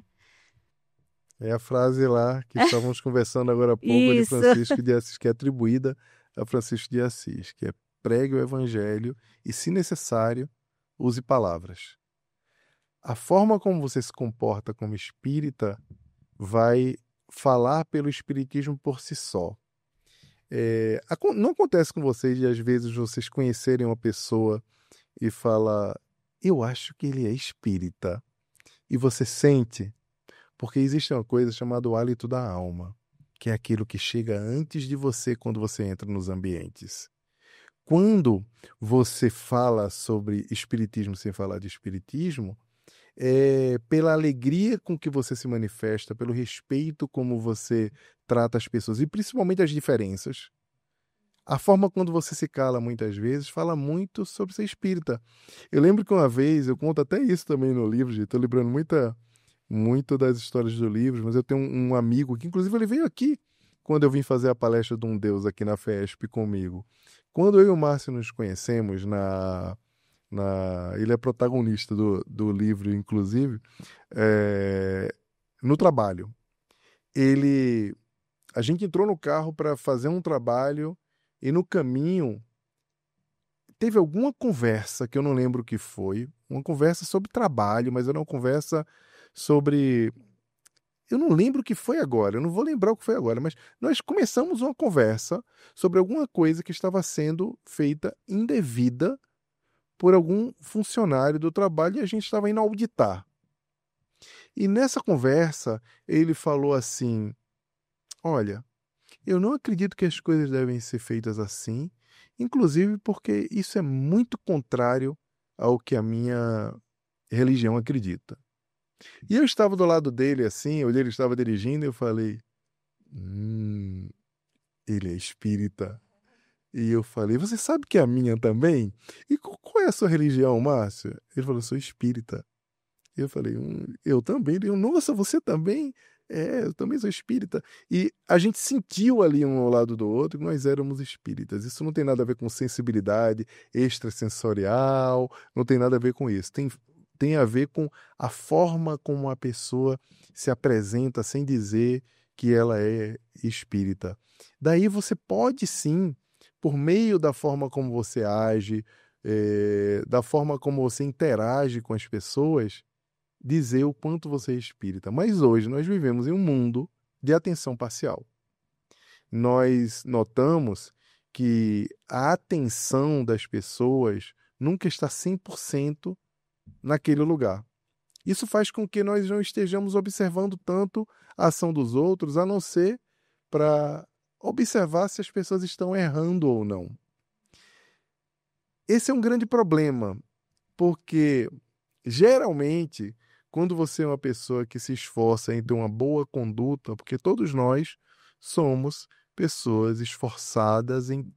É a frase lá que estávamos conversando agora há pouco de Isso. Francisco de Assis, que é atribuída a Francisco de Assis, que é pregue o evangelho e, se necessário, use palavras. A forma como você se comporta como espírita vai falar pelo espiritismo por si só. Não acontece com vocês de, às vezes, vocês conhecerem uma pessoa e falar, eu acho que ele é espírita. E você sente, porque existe uma coisa chamada o hálito da alma, que é aquilo que chega antes de você quando você entra nos ambientes. Quando você fala sobre espiritismo sem falar de espiritismo, pela alegria com que você se manifesta, pelo respeito como você trata as pessoas e principalmente as diferenças. A forma quando você se cala muitas vezes fala muito sobre ser espírita. Eu lembro que uma vez, eu conto até isso também no livro, estou lembrando muito das histórias do livro, mas eu tenho um amigo que inclusive ele veio aqui quando eu vim fazer a palestra de um Deus aqui na FESP comigo. Quando eu e o Márcio nos conhecemos ele é protagonista do livro, inclusive, no trabalho. A gente entrou no carro para fazer um trabalho e no caminho teve alguma conversa que eu não lembro o que foi, uma conversa sobre trabalho, mas era uma conversa sobre... Eu não lembro o que foi agora, eu não vou lembrar o que foi agora, mas nós começamos uma conversa sobre alguma coisa que estava sendo feita indevida por algum funcionário do trabalho e a gente estava indo auditar. E nessa conversa, ele falou assim, olha, eu não acredito que as coisas devem ser feitas assim, inclusive porque isso é muito contrário ao que a minha religião acredita. E eu estava do lado dele assim, ele estava dirigindo e eu falei, ele é espírita. E eu falei, você sabe que é a minha também? E qual é a sua religião, Márcio? Ele falou, eu sou espírita. Eu falei, eu também. Ele, nossa, você também? Eu também sou espírita. E a gente sentiu ali um ao lado do outro que nós éramos espíritas. Isso não tem nada a ver com sensibilidade extrasensorial, não tem nada a ver com isso. Tem a ver com a forma como a pessoa se apresenta sem dizer que ela é espírita. Daí você pode sim, por meio da forma como você age, da forma como você interage com as pessoas, dizer o quanto você é espírita. Mas hoje nós vivemos em um mundo de atenção parcial. Nós notamos que a atenção das pessoas nunca está 100% naquele lugar. Isso faz com que nós não estejamos observando tanto a ação dos outros, a não ser para observar se as pessoas estão errando ou não. Esse é um grande problema, porque geralmente, quando você é uma pessoa que se esforça em ter uma boa conduta, porque todos nós somos pessoas esforçadas em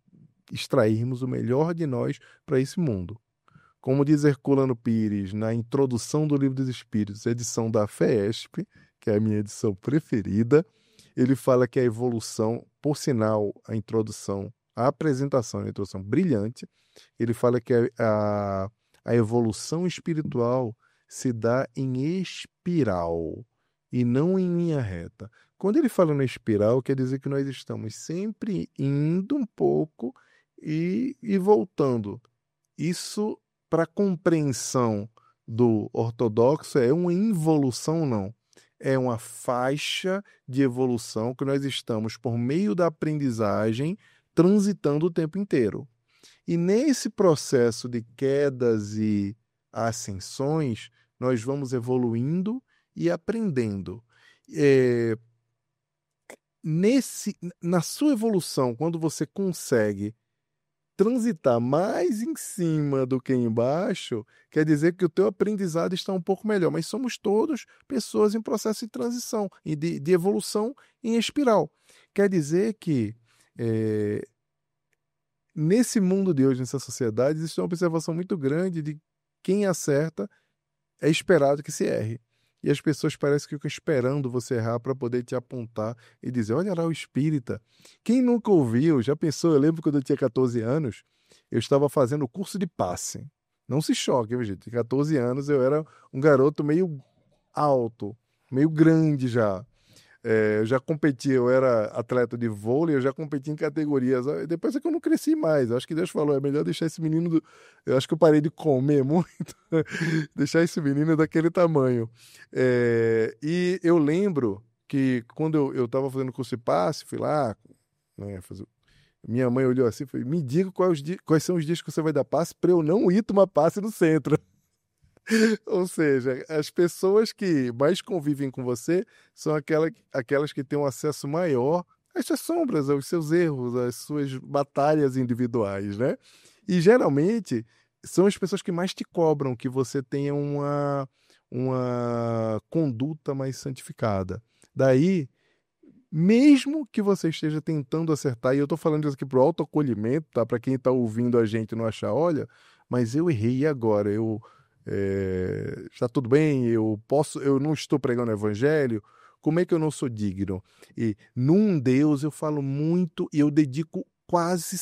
extrairmos o melhor de nós para esse mundo. Como diz Herculano Pires na introdução do Livro dos Espíritos, edição da FESP, que é a minha edição preferida, ele fala que a evolução, por sinal, a apresentação é uma introdução brilhante, ele fala que a evolução espiritual se dá em espiral e não em linha reta. Quando ele fala na espiral, quer dizer que nós estamos sempre indo um pouco e voltando. Isso, para compreensão do ortodoxo, é uma involução, não. É uma faixa de evolução que nós estamos, por meio da aprendizagem, transitando o tempo inteiro. E nesse processo de quedas e ascensões, nós vamos evoluindo e aprendendo. Na sua evolução, quando você consegue transitar mais em cima do que embaixo, quer dizer que o teu aprendizado está um pouco melhor. Mas somos todos pessoas em processo de transição e de evolução em espiral. Quer dizer que nesse mundo de hoje, nessa sociedade, existe uma observação muito grande de quem acerta é esperado que se erre. E as pessoas parecem que ficam esperando você errar para poder te apontar e dizer, olha lá o espírita. Quem nunca ouviu, já pensou? Eu lembro quando eu tinha 14 anos, eu estava fazendo o curso de passe. Não se choque, viu, gente? Com 14 anos eu era um garoto meio alto, meio grande já. Eu já competi, eu era atleta de vôlei, eu já competi em categorias. Depois é que eu não cresci mais. Eu acho que Deus falou, é melhor deixar esse menino. Eu acho que eu parei de comer muito, deixar esse menino daquele tamanho. E eu lembro que quando eu estava fazendo curso de passe, fui lá, né, minha mãe olhou assim e falou: me diga quais são os dias que você vai dar passe para eu não ir tomar passe no centro. Ou seja, as pessoas que mais convivem com você são aquelas que têm um acesso maior às suas sombras, aos seus erros, às suas batalhas individuais, né? E geralmente são as pessoas que mais te cobram que você tenha uma conduta mais santificada. Daí, mesmo que você esteja tentando acertar, e eu estou falando isso aqui para o autoacolhimento, tá? Para quem está ouvindo a gente não achar, olha, mas eu errei e agora, está tudo bem, eu não estou pregando o evangelho, como é que eu não sou digno? E num Deus eu falo muito e eu dedico quase,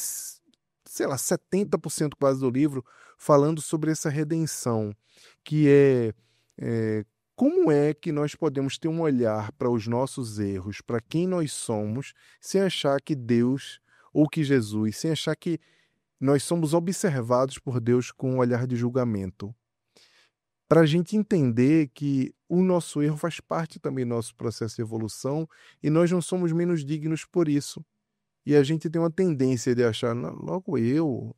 sei lá, 70% quase do livro falando sobre essa redenção, que é como é que nós podemos ter um olhar para os nossos erros, para quem nós somos, sem achar que Deus ou que Jesus, sem achar que nós somos observados por Deus com um olhar de julgamento, para a gente entender que o nosso erro faz parte também do nosso processo de evolução e nós não somos menos dignos por isso. E a gente tem uma tendência de achar, logo eu,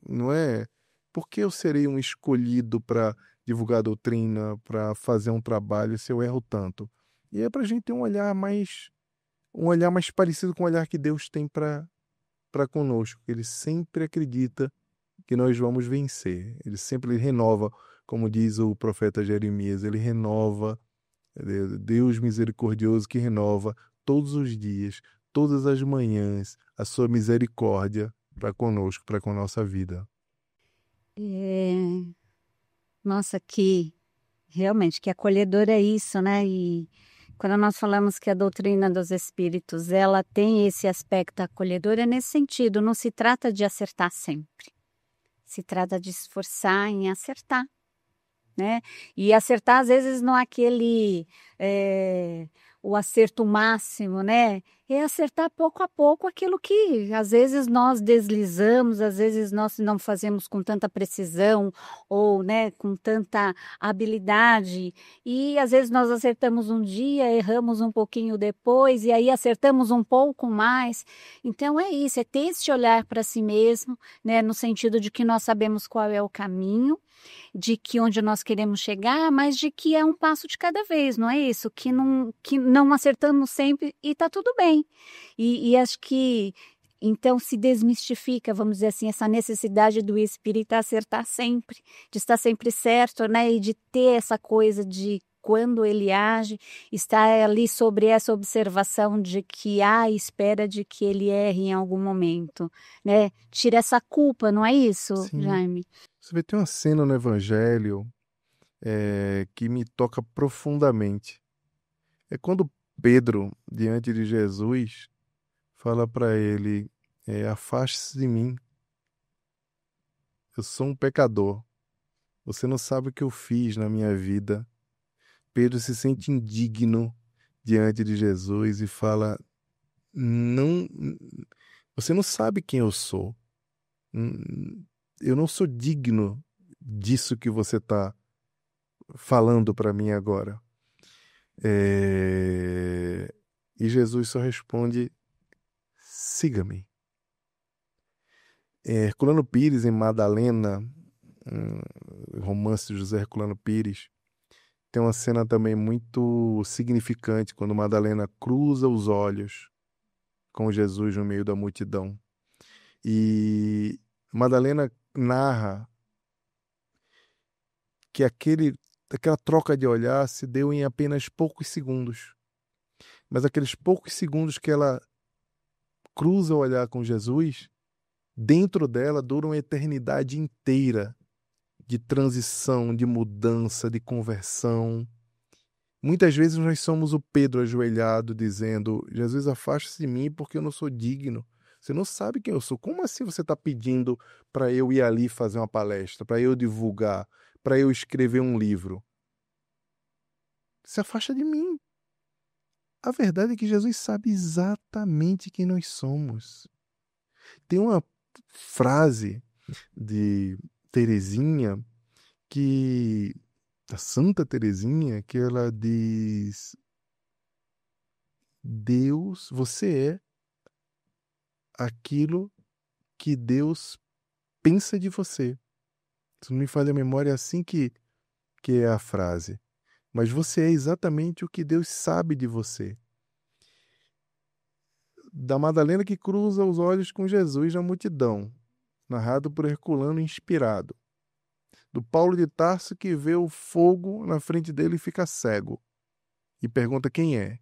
não é? Por que eu serei um escolhido para divulgar a doutrina, para fazer um trabalho se eu erro tanto? E é para a gente ter um olhar mais parecido com o olhar que Deus tem para conosco. Ele sempre acredita que nós vamos vencer. Ele sempre renova, como diz o profeta Jeremias, ele renova, Deus misericordioso que renova todos os dias, todas as manhãs, a sua misericórdia para conosco, para com a nossa vida. Nossa, que realmente que acolhedor é isso, né? E quando nós falamos que a doutrina dos espíritos, ela tem esse aspecto acolhedor, é nesse sentido, não se trata de acertar sempre. Se trata de esforçar em acertar, né? E acertar, às vezes, não é o acerto máximo, né? É acertar pouco a pouco aquilo que, às vezes, nós deslizamos, às vezes, nós não fazemos com tanta precisão ou, né, com tanta habilidade. E, às vezes, nós acertamos um dia, erramos um pouquinho depois e aí acertamos um pouco mais. Então, é isso, é ter esse olhar para si mesmo, né, no sentido de que nós sabemos qual é o caminho, de que onde nós queremos chegar, mas de que é um passo de cada vez, não é isso? Que não acertamos sempre e está tudo bem. E acho que então se desmistifica, vamos dizer assim, essa necessidade do espírita acertar sempre, de estar sempre certo, né? E de ter essa coisa de quando ele age, está ali sobre essa observação de que há espera de que ele erre em algum momento, né? Tira essa culpa, não é isso, Sim. Jaime? Você vê, tem uma cena no Evangelho que me toca profundamente. É quando Pedro, diante de Jesus, fala para ele, afaste-se de mim, eu sou um pecador. Você não sabe o que eu fiz na minha vida. Pedro se sente indigno diante de Jesus e fala, não, você não sabe quem eu sou. Eu não sou digno disso que você está falando para mim agora. E Jesus só responde, siga-me. Herculano Pires, em Madalena, romance de José Herculano Pires, tem uma cena também muito significante, quando Madalena cruza os olhos com Jesus no meio da multidão. E Madalena narra que aquela troca de olhar se deu em apenas poucos segundos. Mas aqueles poucos segundos que ela cruza o olhar com Jesus, dentro dela dura uma eternidade inteira de transição, de mudança, de conversão. Muitas vezes nós somos o Pedro ajoelhado dizendo: Jesus, afaste-se de mim porque eu não sou digno. Você não sabe quem eu sou. Como assim você está pedindo para eu ir ali fazer uma palestra, para eu divulgar, para eu escrever um livro? Se afasta de mim. A verdade é que Jesus sabe exatamente quem nós somos. Tem uma frase de Teresinha, da Santa Teresinha, que ela diz: Deus, você é aquilo que Deus pensa de você. Se não me falha a memória, é assim que é a frase. Mas você é exatamente o que Deus sabe de você. Da Madalena que cruza os olhos com Jesus na multidão, narrado por Herculano inspirado. Do Paulo de Tarso que vê o fogo na frente dele e fica cego e pergunta quem é.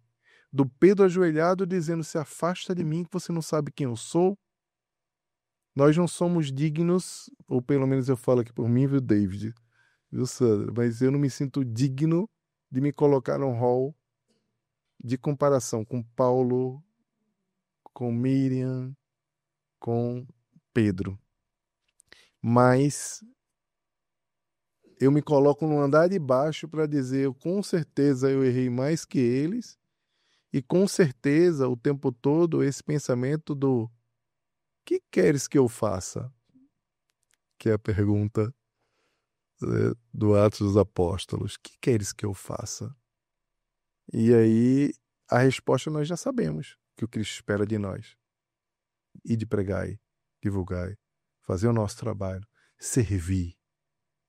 Do Pedro ajoelhado dizendo: se afasta de mim que você não sabe quem eu sou. Nós não somos dignos, ou pelo menos eu falo aqui por mim, viu, David? Viu, Sandra? Mas eu não me sinto digno de me colocar num rol de comparação com Paulo, com Miriam, com Pedro. Mas eu me coloco no andar de baixo para dizer: com certeza eu errei mais que eles, e com certeza o tempo todo esse pensamento do que queres que eu faça? Que é a pergunta do Atos dos Apóstolos. Que queres que eu faça? E aí a resposta nós já sabemos, que o Cristo espera de nós. Ide pregai, divulgai, fazer o nosso trabalho, servir.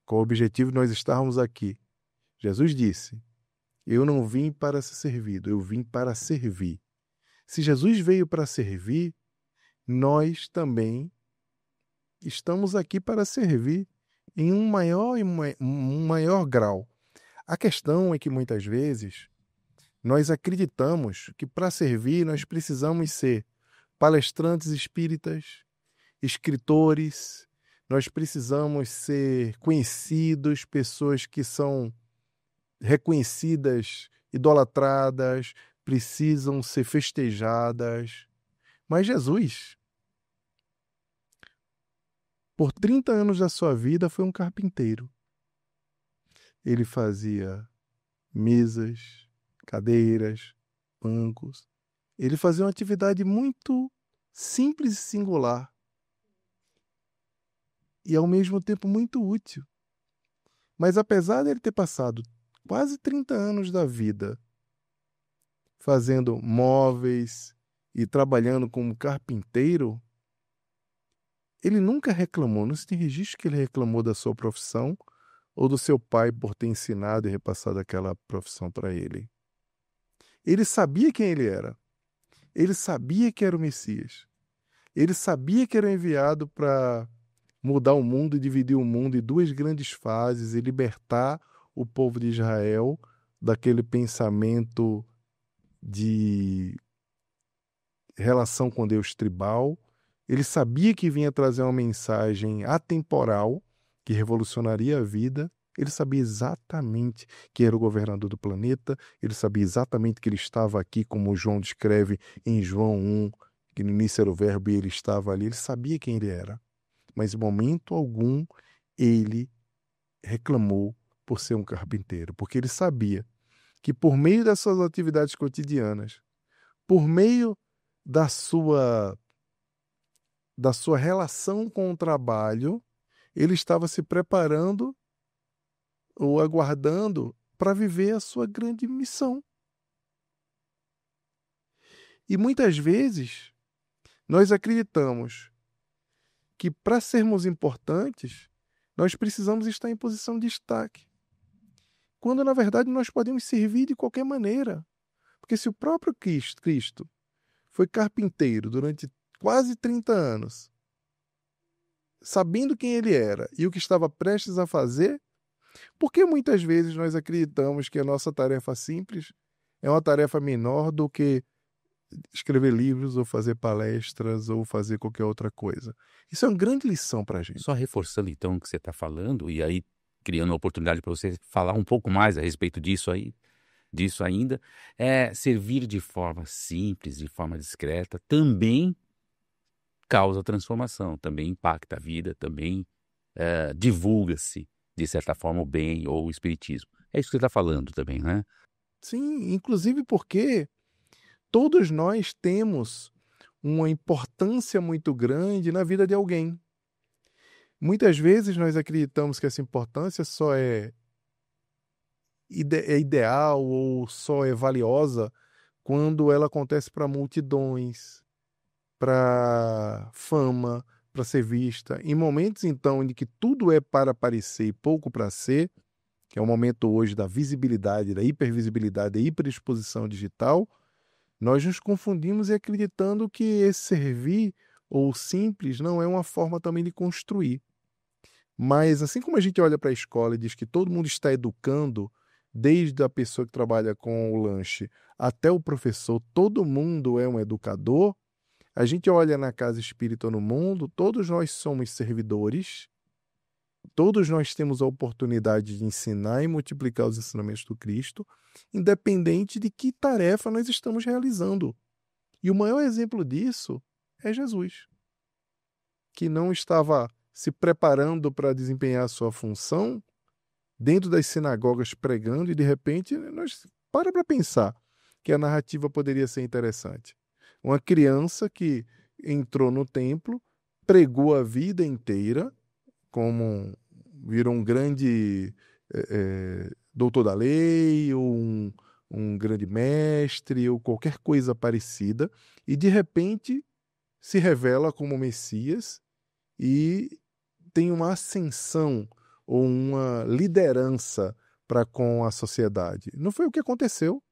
Com o objetivo de nós estarmos aqui. Jesus disse: eu não vim para ser servido, eu vim para servir. Se Jesus veio para servir, nós também estamos aqui para servir em um maior grau. A questão é que muitas vezes nós acreditamos que para servir nós precisamos ser palestrantes espíritas, escritores, nós precisamos ser conhecidos, pessoas que são reconhecidas, idolatradas, precisam ser festejadas. Mas Jesus, por 30 anos da sua vida, foi um carpinteiro. Ele fazia mesas, cadeiras, bancos. Ele fazia uma atividade muito simples e singular. E ao mesmo tempo muito útil. Mas apesar dele ter passado quase 30 anos da vida fazendo móveis e trabalhando como carpinteiro, ele nunca reclamou, não se tem registro que ele reclamou da sua profissão ou do seu pai por ter ensinado e repassado aquela profissão para ele. Ele sabia quem ele era. Ele sabia que era o Messias. Ele sabia que era enviado para mudar o mundo e dividir o mundo em duas grandes fases e libertar o povo de Israel daquele pensamento de relação com Deus tribal. Ele sabia que vinha trazer uma mensagem atemporal que revolucionaria a vida. Ele sabia exatamente que era o governador do planeta. Ele sabia exatamente que ele estava aqui, como João descreve em João 1, que no início era o verbo e ele estava ali. Ele sabia quem ele era. Mas em momento algum ele reclamou por ser um carpinteiro, porque ele sabia que por meio das suas atividades cotidianas, por meio da sua relação com o trabalho, ele estava se preparando ou aguardando para viver a sua grande missão. E muitas vezes nós acreditamos que para sermos importantes, nós precisamos estar em posição de destaque. Quando, na verdade, nós podemos servir de qualquer maneira. Porque se o próprio Cristo foi carpinteiro durante quase 30 anos, sabendo quem ele era e o que estava prestes a fazer, por que muitas vezes nós acreditamos que a nossa tarefa simples é uma tarefa menor do que escrever livros ou fazer palestras ou fazer qualquer outra coisa? Isso é uma grande lição para a gente. Só reforçando então o que você está falando e aí criando uma oportunidade para você falar um pouco mais a respeito disso aí. disso ainda, é servir de forma simples, de forma discreta, também causa transformação, também impacta a vida, também divulga-se, de certa forma, o bem ou o espiritismo. É isso que você está falando também, né? Sim, inclusive porque todos nós temos uma importância muito grande na vida de alguém. Muitas vezes nós acreditamos que essa importância só é ideal ou só é valiosa quando ela acontece para multidões, para fama, para ser vista. Em momentos, então, em que tudo é para aparecer e pouco para ser, que é o momento hoje da visibilidade, da hipervisibilidade, da hiperexposição digital, nós nos confundimos e acreditando que esse servir ou simples não é uma forma também de construir. Mas assim como a gente olha para a escola e diz que todo mundo está educando, desde a pessoa que trabalha com o lanche até o professor, todo mundo é um educador, a gente olha na casa espírita no mundo, todos nós somos servidores, todos nós temos a oportunidade de ensinar e multiplicar os ensinamentos do Cristo, independente de que tarefa nós estamos realizando. E o maior exemplo disso é Jesus, que não estava se preparando para desempenhar a sua função dentro das sinagogas pregando e de repente nós para pensar que a narrativa poderia ser interessante. Uma criança que entrou no templo, pregou a vida inteira, virou um grande doutor da lei, ou um grande mestre, ou qualquer coisa parecida, e de repente se revela como Messias e tem uma ascensão ou uma liderança para com a sociedade. Não foi o que aconteceu.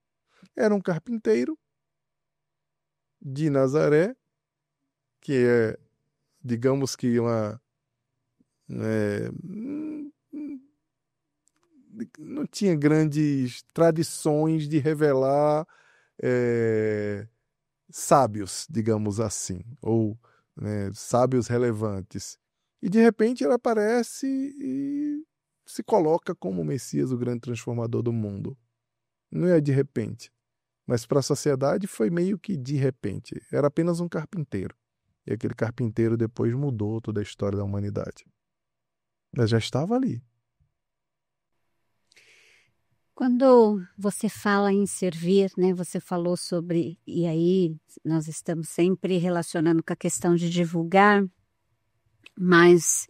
Era um carpinteiro de Nazaré, que é, digamos que não tinha grandes tradições de revelar sábios, digamos assim, ou sábios relevantes. E de repente ele aparece e se coloca como o Messias, o grande transformador do mundo. Não é de repente, mas para a sociedade foi meio que de repente. Era apenas um carpinteiro. E aquele carpinteiro depois mudou toda a história da humanidade. Mas já estava ali. Quando você fala em servir, né, você falou sobre, e aí nós estamos sempre relacionando com a questão de divulgar, mas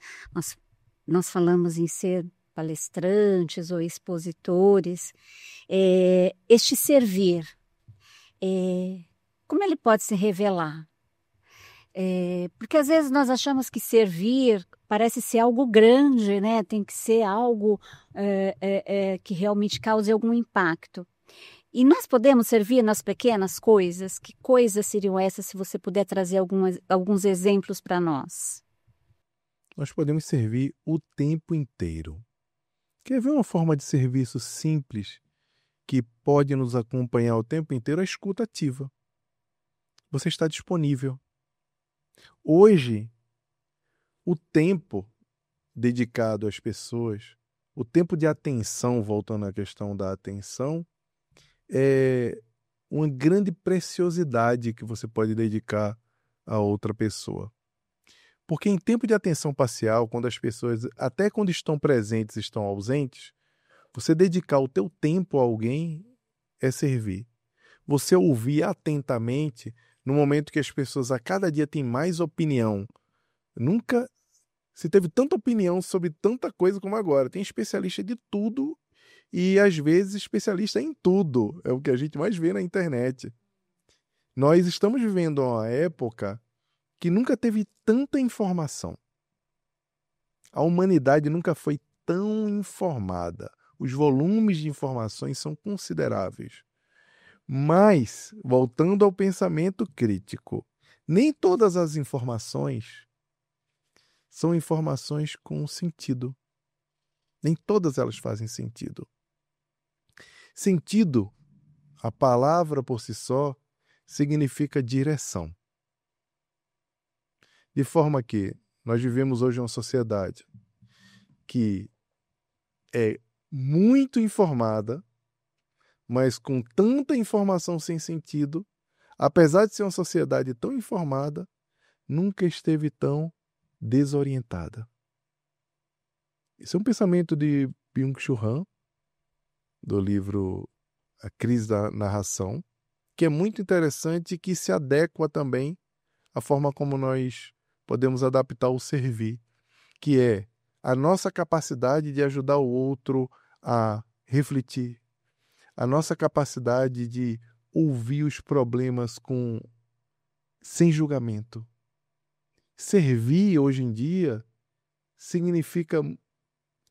nós falamos em ser palestrantes ou expositores. Este servir, como ele pode se revelar? Porque às vezes nós achamos que servir parece ser algo grande, né? Tem que ser algo que realmente cause algum impacto. E nós podemos servir nas pequenas coisas? Que coisas seriam essas, se você puder trazer alguns exemplos para nós? Nós podemos servir o tempo inteiro. Quer ver uma forma de serviço simples que pode nos acompanhar o tempo inteiro? A escuta ativa. Você está disponível. Hoje, o tempo dedicado às pessoas, o tempo de atenção, voltando à questão da atenção, é uma grande preciosidade que você pode dedicar a outra pessoa. Porque em tempo de atenção parcial, quando as pessoas, até quando estão presentes, estão ausentes, você dedicar o teu tempo a alguém é servir. Você ouvir atentamente no momento que as pessoas a cada dia têm mais opinião. Nunca se teve tanta opinião sobre tanta coisa como agora. Tem especialista de tudo e, às vezes, especialista em tudo. É o que a gente mais vê na internet. Nós estamos vivendo uma época que nunca teve tanta informação. A humanidade nunca foi tão informada. Os volumes de informações são consideráveis. Mas, voltando ao pensamento crítico, nem todas as informações são informações com sentido. Nem todas elas fazem sentido. Sentido, a palavra por si só, significa direção. De forma que nós vivemos hoje uma sociedade que é muito informada, mas com tanta informação sem sentido, apesar de ser uma sociedade tão informada, nunca esteve tão desorientada. Esse é um pensamento de Byung-Chul Han, do livro A Crise da Narração, que é muito interessante e que se adequa também à forma como nós podemos adaptar o servir, que é a nossa capacidade de ajudar o outro a refletir, a nossa capacidade de ouvir os problemas sem julgamento. Servir, hoje em dia, significa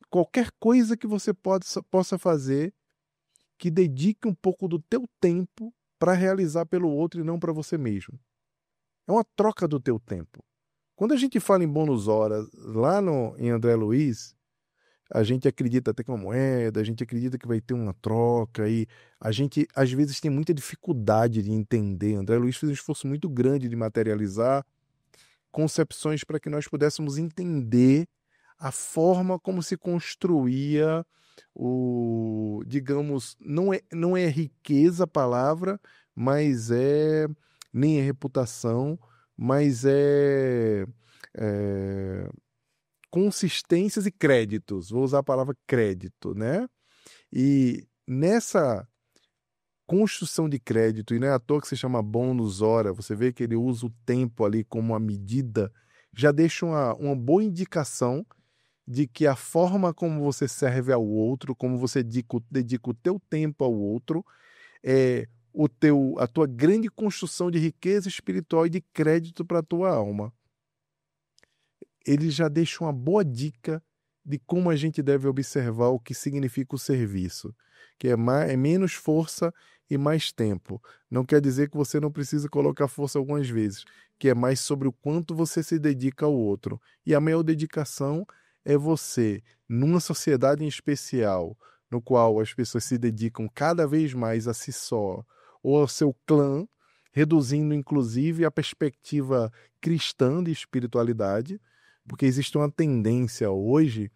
qualquer coisa que você possa fazer que dedique um pouco do teu tempo para realizar pelo outro e não para você mesmo. É uma troca do teu tempo. Quando a gente fala em bônus horas, lá em André Luiz, a gente acredita até que é uma moeda, a gente acredita que vai ter uma troca, e a gente, às vezes, tem muita dificuldade de entender. André Luiz fez um esforço muito grande de materializar concepções para que nós pudéssemos entender a forma como se construía digamos, não é riqueza a palavra, mas nem é reputação, mas consistências e créditos. Vou usar a palavra crédito, né? E nessa construção de crédito, e não é à toa que se chama bônus hora, você vê que ele usa o tempo ali como uma medida, já deixa uma boa indicação de que a forma como você serve ao outro, como você dedica o teu tempo ao outro, é a tua grande construção de riqueza espiritual e de crédito para a tua alma. Ele já deixa uma boa dica de como a gente deve observar o que significa o serviço, que é menos força e mais tempo. Não quer dizer que você não precisa colocar força algumas vezes, que é mais sobre o quanto você se dedica ao outro. E a maior dedicação é você, numa sociedade em especial, no qual as pessoas se dedicam cada vez mais a si só ou ao seu clã, reduzindo inclusive a perspectiva cristã de espiritualidade, porque existe uma tendência hoje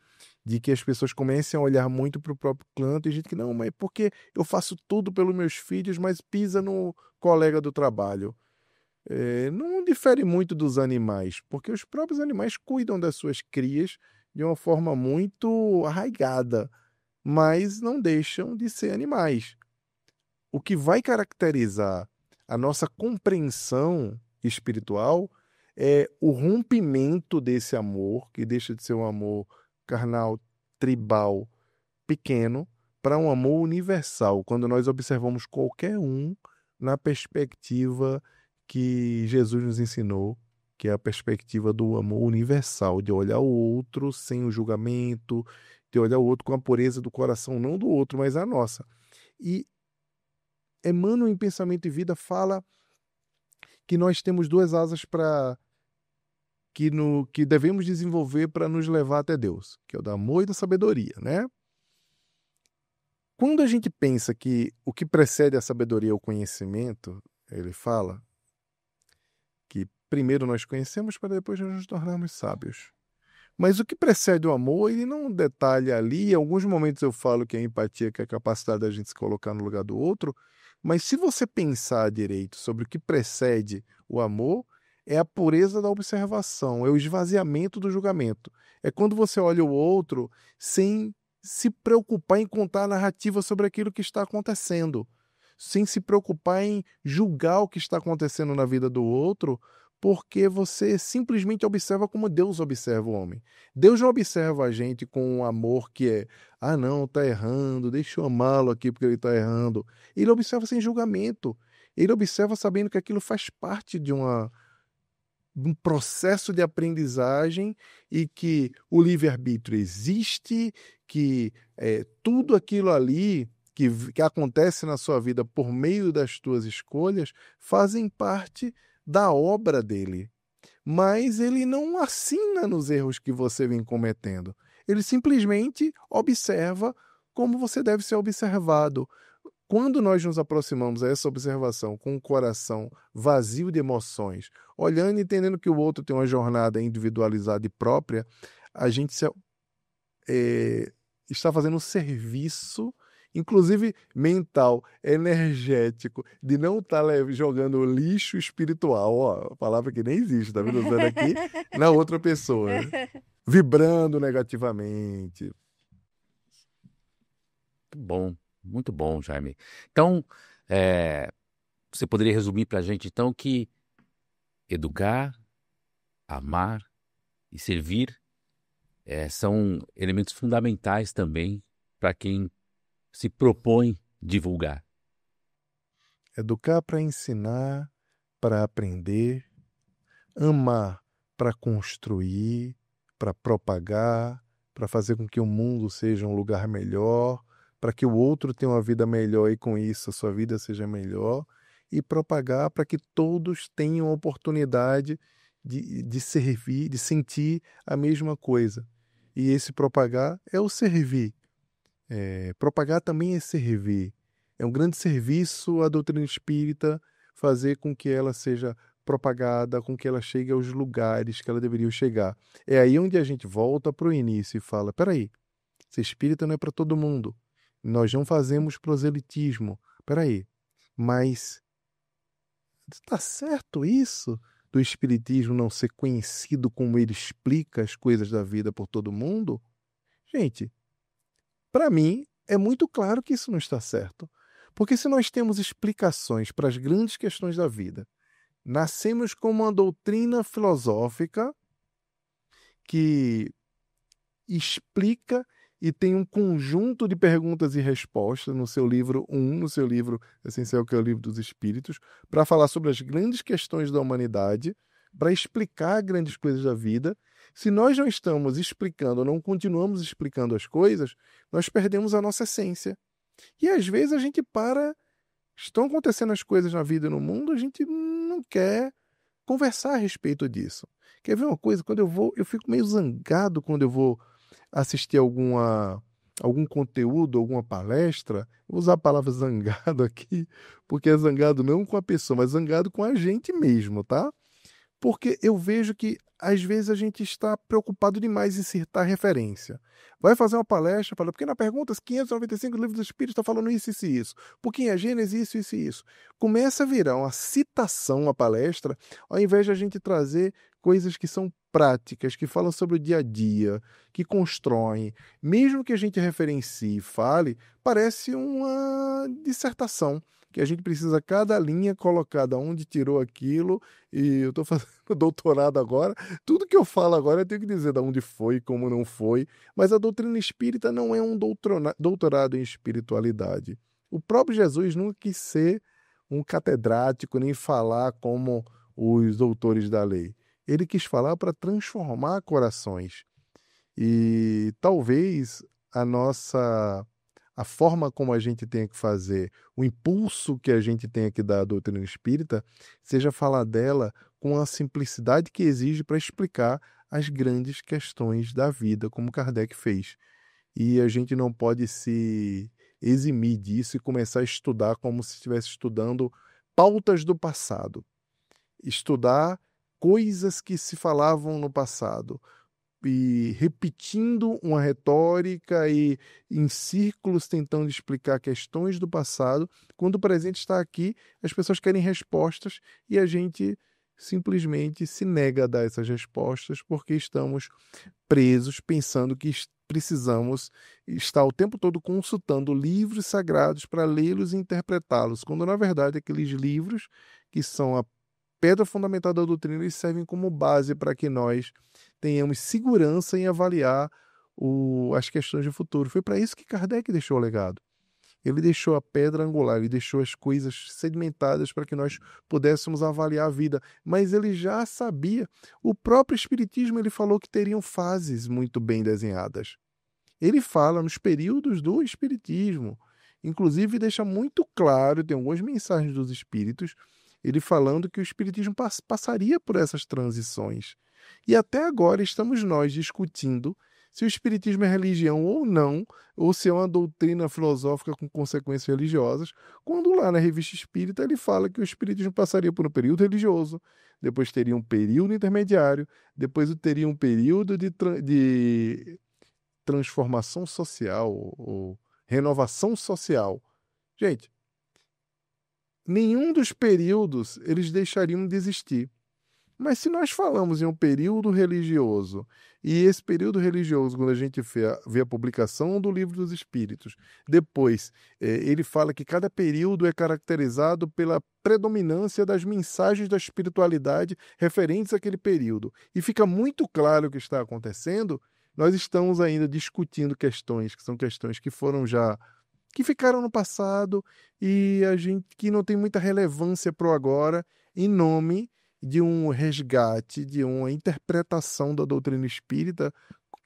de que as pessoas comecem a olhar muito para o próprio clã. Tem gente que não, mas porque eu faço tudo pelos meus filhos, mas pisa no colega do trabalho. Não difere muito dos animais, porque os próprios animais cuidam das suas crias de uma forma muito arraigada, mas não deixam de ser animais. O que vai caracterizar a nossa compreensão espiritual é o rompimento desse amor, que deixa de ser um amor carnal, tribal, pequeno, para um amor universal, quando nós observamos qualquer um na perspectiva que Jesus nos ensinou, que é a perspectiva do amor universal, de olhar o outro sem o julgamento, de olhar o outro com a pureza do coração, não do outro, mas a nossa. E Emmanuel, em Pensamento e Vida, fala que nós temos duas asas que devemos desenvolver para nos levar até Deus, que é o do amor e da sabedoria, né? Quando a gente pensa que o que precede a sabedoria é o conhecimento, ele fala que primeiro nós conhecemos para depois nos tornarmos sábios. Mas o que precede o amor, ele não detalha ali. Em alguns momentos eu falo que a empatia, que é a capacidade da gente se colocar no lugar do outro, mas se você pensar direito sobre o que precede o amor, é a pureza da observação, é o esvaziamento do julgamento. É quando você olha o outro sem se preocupar em contar a narrativa sobre aquilo que está acontecendo, sem se preocupar em julgar o que está acontecendo na vida do outro, porque você simplesmente observa como Deus observa o homem. Deus não observa a gente com um amor que é, não, está errando, deixa eu amá-lo aqui porque ele está errando. Ele observa sem julgamento. Ele observa sabendo que aquilo faz parte de um processo de aprendizagem e que o livre-arbítrio existe, que tudo aquilo ali que acontece na sua vida por meio das tuas escolhas fazem parte da obra dele. Mas ele não assina nos erros que você vem cometendo. Ele simplesmente observa como você deve ser observado. Quando nós nos aproximamos a essa observação com um coração vazio de emoções, olhando e entendendo que o outro tem uma jornada individualizada e própria, a gente está fazendo um serviço inclusive mental, energético, de não estar jogando lixo espiritual, ó, palavra que nem existe, tá vendo? Usando aqui na outra pessoa, né? Vibrando negativamente. Muito bom, Jaime. Então, você poderia resumir para a gente, então, que educar, amar e servir são elementos fundamentais também para quem se propõe divulgar. Educar para ensinar, para aprender, amar para construir, para propagar, para fazer com que o mundo seja um lugar melhor, para que o outro tenha uma vida melhor e com isso a sua vida seja melhor, e propagar para que todos tenham a oportunidade de servir, de sentir a mesma coisa. E esse propagar é o servir. Propagar também é servir. É um grande serviço a doutrina espírita fazer com que ela seja propagada, com que ela chegue aos lugares que ela deveria chegar. É aí onde a gente volta para o início e fala, peraí, ser espírita não é para todo mundo. Nós não fazemos proselitismo. Peraí, mas está certo isso do espiritismo não ser conhecido como ele explica as coisas da vida por todo mundo? Gente, para mim é muito claro que isso não está certo. Porque se nós temos explicações para as grandes questões da vida, nascemos com uma doutrina filosófica que explica e tem um conjunto de perguntas e respostas no seu livro 1, no seu livro essencial, que é o Livro dos Espíritos, para falar sobre as grandes questões da humanidade, para explicar grandes coisas da vida. Se nós não estamos explicando, não continuamos explicando as coisas, nós perdemos a nossa essência. E às vezes a gente estão acontecendo as coisas na vida e no mundo, a gente não quer conversar a respeito disso. Quer ver uma coisa? Quando eu fico meio zangado quando eu vou assistir algum conteúdo, alguma palestra. Vou usar a palavra zangado aqui, porque é zangado não com a pessoa, mas zangado com a gente mesmo, tá? Porque eu vejo que, às vezes, a gente está preocupado demais em citar referência. Vai fazer uma palestra, fala, porque na pergunta 595 do Livro dos Espíritos está falando isso, isso e isso. Porque a Gênesis, isso, isso e isso. Começa a virar uma citação a palestra, ao invés de a gente trazer coisas que são práticas, que falam sobre o dia a dia, que constroem. Mesmo que a gente referencie e fale, parece uma dissertação, que a gente precisa cada linha colocar de onde tirou aquilo, e eu estou fazendo doutorado agora, tudo que eu falo agora eu tenho que dizer de onde foi, como não foi, mas a doutrina espírita não é um doutorado em espiritualidade. O próprio Jesus nunca quis ser um catedrático, nem falar como os doutores da lei. Ele quis falar para transformar corações. E talvez a forma como a gente tem que fazer, o impulso que a gente tem que dar à doutrina espírita, seja falar dela com a simplicidade que exige para explicar as grandes questões da vida, como Kardec fez. E a gente não pode se eximir disso e começar a estudar como se estivesse estudando pautas do passado. Estudar coisas que se falavam no passado, e repetindo uma retórica e em círculos tentando explicar questões do passado, quando o presente está aqui, as pessoas querem respostas e a gente simplesmente se nega a dar essas respostas porque estamos presos pensando que precisamos estar o tempo todo consultando livros sagrados para lê-los e interpretá-los, quando na verdade aqueles livros que são a pedra fundamental da doutrina, eles servem como base para que nós tenhamos segurança em avaliar as questões do futuro. Foi para isso que Kardec deixou o legado. Ele deixou a pedra angular, ele deixou as coisas sedimentadas para que nós pudéssemos avaliar a vida. Mas ele já sabia. O próprio Espiritismo ele falou que teriam fases muito bem desenhadas. Ele fala nos períodos do Espiritismo. Inclusive deixa muito claro, tem algumas mensagens dos Espíritos, ele falando que o Espiritismo passaria por essas transições. E até agora estamos nós discutindo se o Espiritismo é religião ou não, ou se é uma doutrina filosófica com consequências religiosas, quando lá na Revista Espírita ele fala que o Espiritismo passaria por um período religioso, depois teria um período intermediário, depois teria um período de transformação social ou renovação social. Gente, nenhum dos períodos eles deixariam de existir. Mas se nós falamos em um período religioso, e esse período religioso, quando a gente vê a publicação do Livro dos Espíritos, depois ele fala que cada período é caracterizado pela predominância das mensagens da espiritualidade referentes àquele período. E fica muito claro o que está acontecendo, nós estamos ainda discutindo questões que são questões que foram já, que ficaram no passado e que não tem muita relevância para o agora, em nome de um resgate, de uma interpretação da doutrina espírita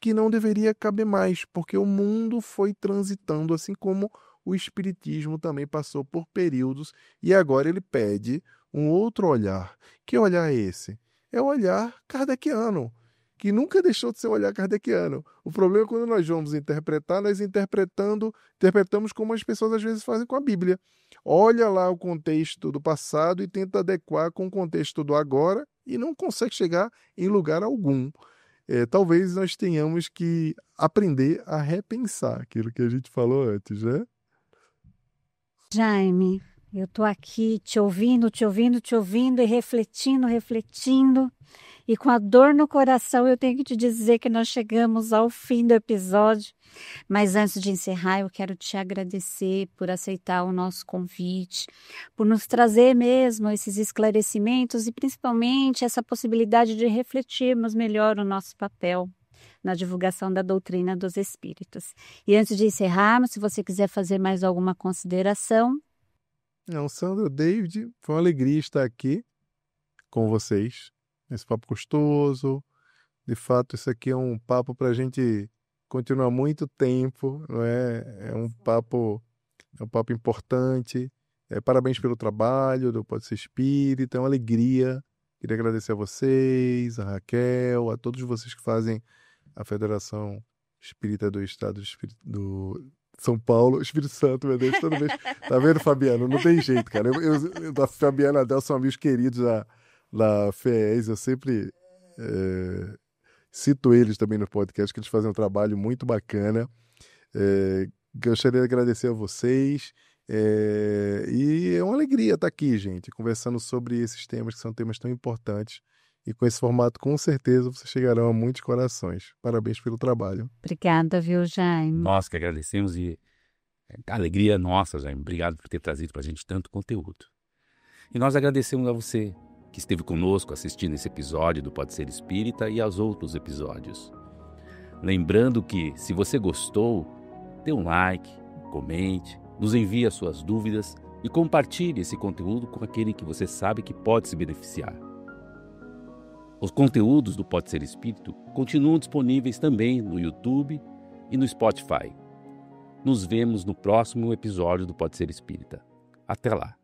que não deveria caber mais, porque o mundo foi transitando, assim como o espiritismo também passou por períodos, e agora ele pede um outro olhar. Que olhar é esse? É o olhar kardeciano, que nunca deixou de ser o olhar kardeciano. O problema é quando nós vamos interpretar, nós interpretamos como as pessoas às vezes fazem com a Bíblia. Olha lá o contexto do passado e tenta adequar com o contexto do agora e não consegue chegar em lugar algum. Talvez nós tenhamos que aprender a repensar aquilo que a gente falou antes, né? Jaime, eu estou aqui te ouvindo e refletindo. E com a dor no coração, eu tenho que te dizer que nós chegamos ao fim do episódio. Mas antes de encerrar, eu quero te agradecer por aceitar o nosso convite, por nos trazer mesmo esses esclarecimentos e principalmente essa possibilidade de refletirmos melhor o nosso papel na divulgação da doutrina dos espíritos. E antes de encerrarmos, se você quiser fazer mais alguma consideração. Não, Sandra, David, foi uma alegria estar aqui com vocês. Esse papo gostoso. De fato, isso aqui é um papo para a gente continuar muito tempo, não é? É um papo importante. Parabéns pelo trabalho do Pode Ser Espírita, é uma alegria. Queria agradecer a vocês, a Raquel, a todos vocês que fazem a Federação Espírita do Estado do São Paulo, Espírito Santo, meu Deus, toda vez. Tá vendo, Fabiano? Não tem jeito, cara. Eu da Fabiana e Adel são amigos queridos da FES, eu sempre cito eles também no podcast, que eles fazem um trabalho muito bacana. Gostaria de agradecer a vocês. E é uma alegria estar aqui, gente, conversando sobre esses temas que são temas tão importantes. E com esse formato, com certeza, vocês chegarão a muitos corações. Parabéns pelo trabalho. Obrigada, viu, Jaime? Nós que agradecemos e a alegria é nossa, Jaime. Obrigado por ter trazido para a gente tanto conteúdo. E nós agradecemos a você que esteve conosco assistindo esse episódio do Pode Ser Espírita e aos outros episódios. Lembrando que, se você gostou, dê um like, comente, nos envie as suas dúvidas e compartilhe esse conteúdo com aquele que você sabe que pode se beneficiar. Os conteúdos do Pode Ser Espírito continuam disponíveis também no YouTube e no Spotify. Nos vemos no próximo episódio do Pode Ser Espírita. Até lá!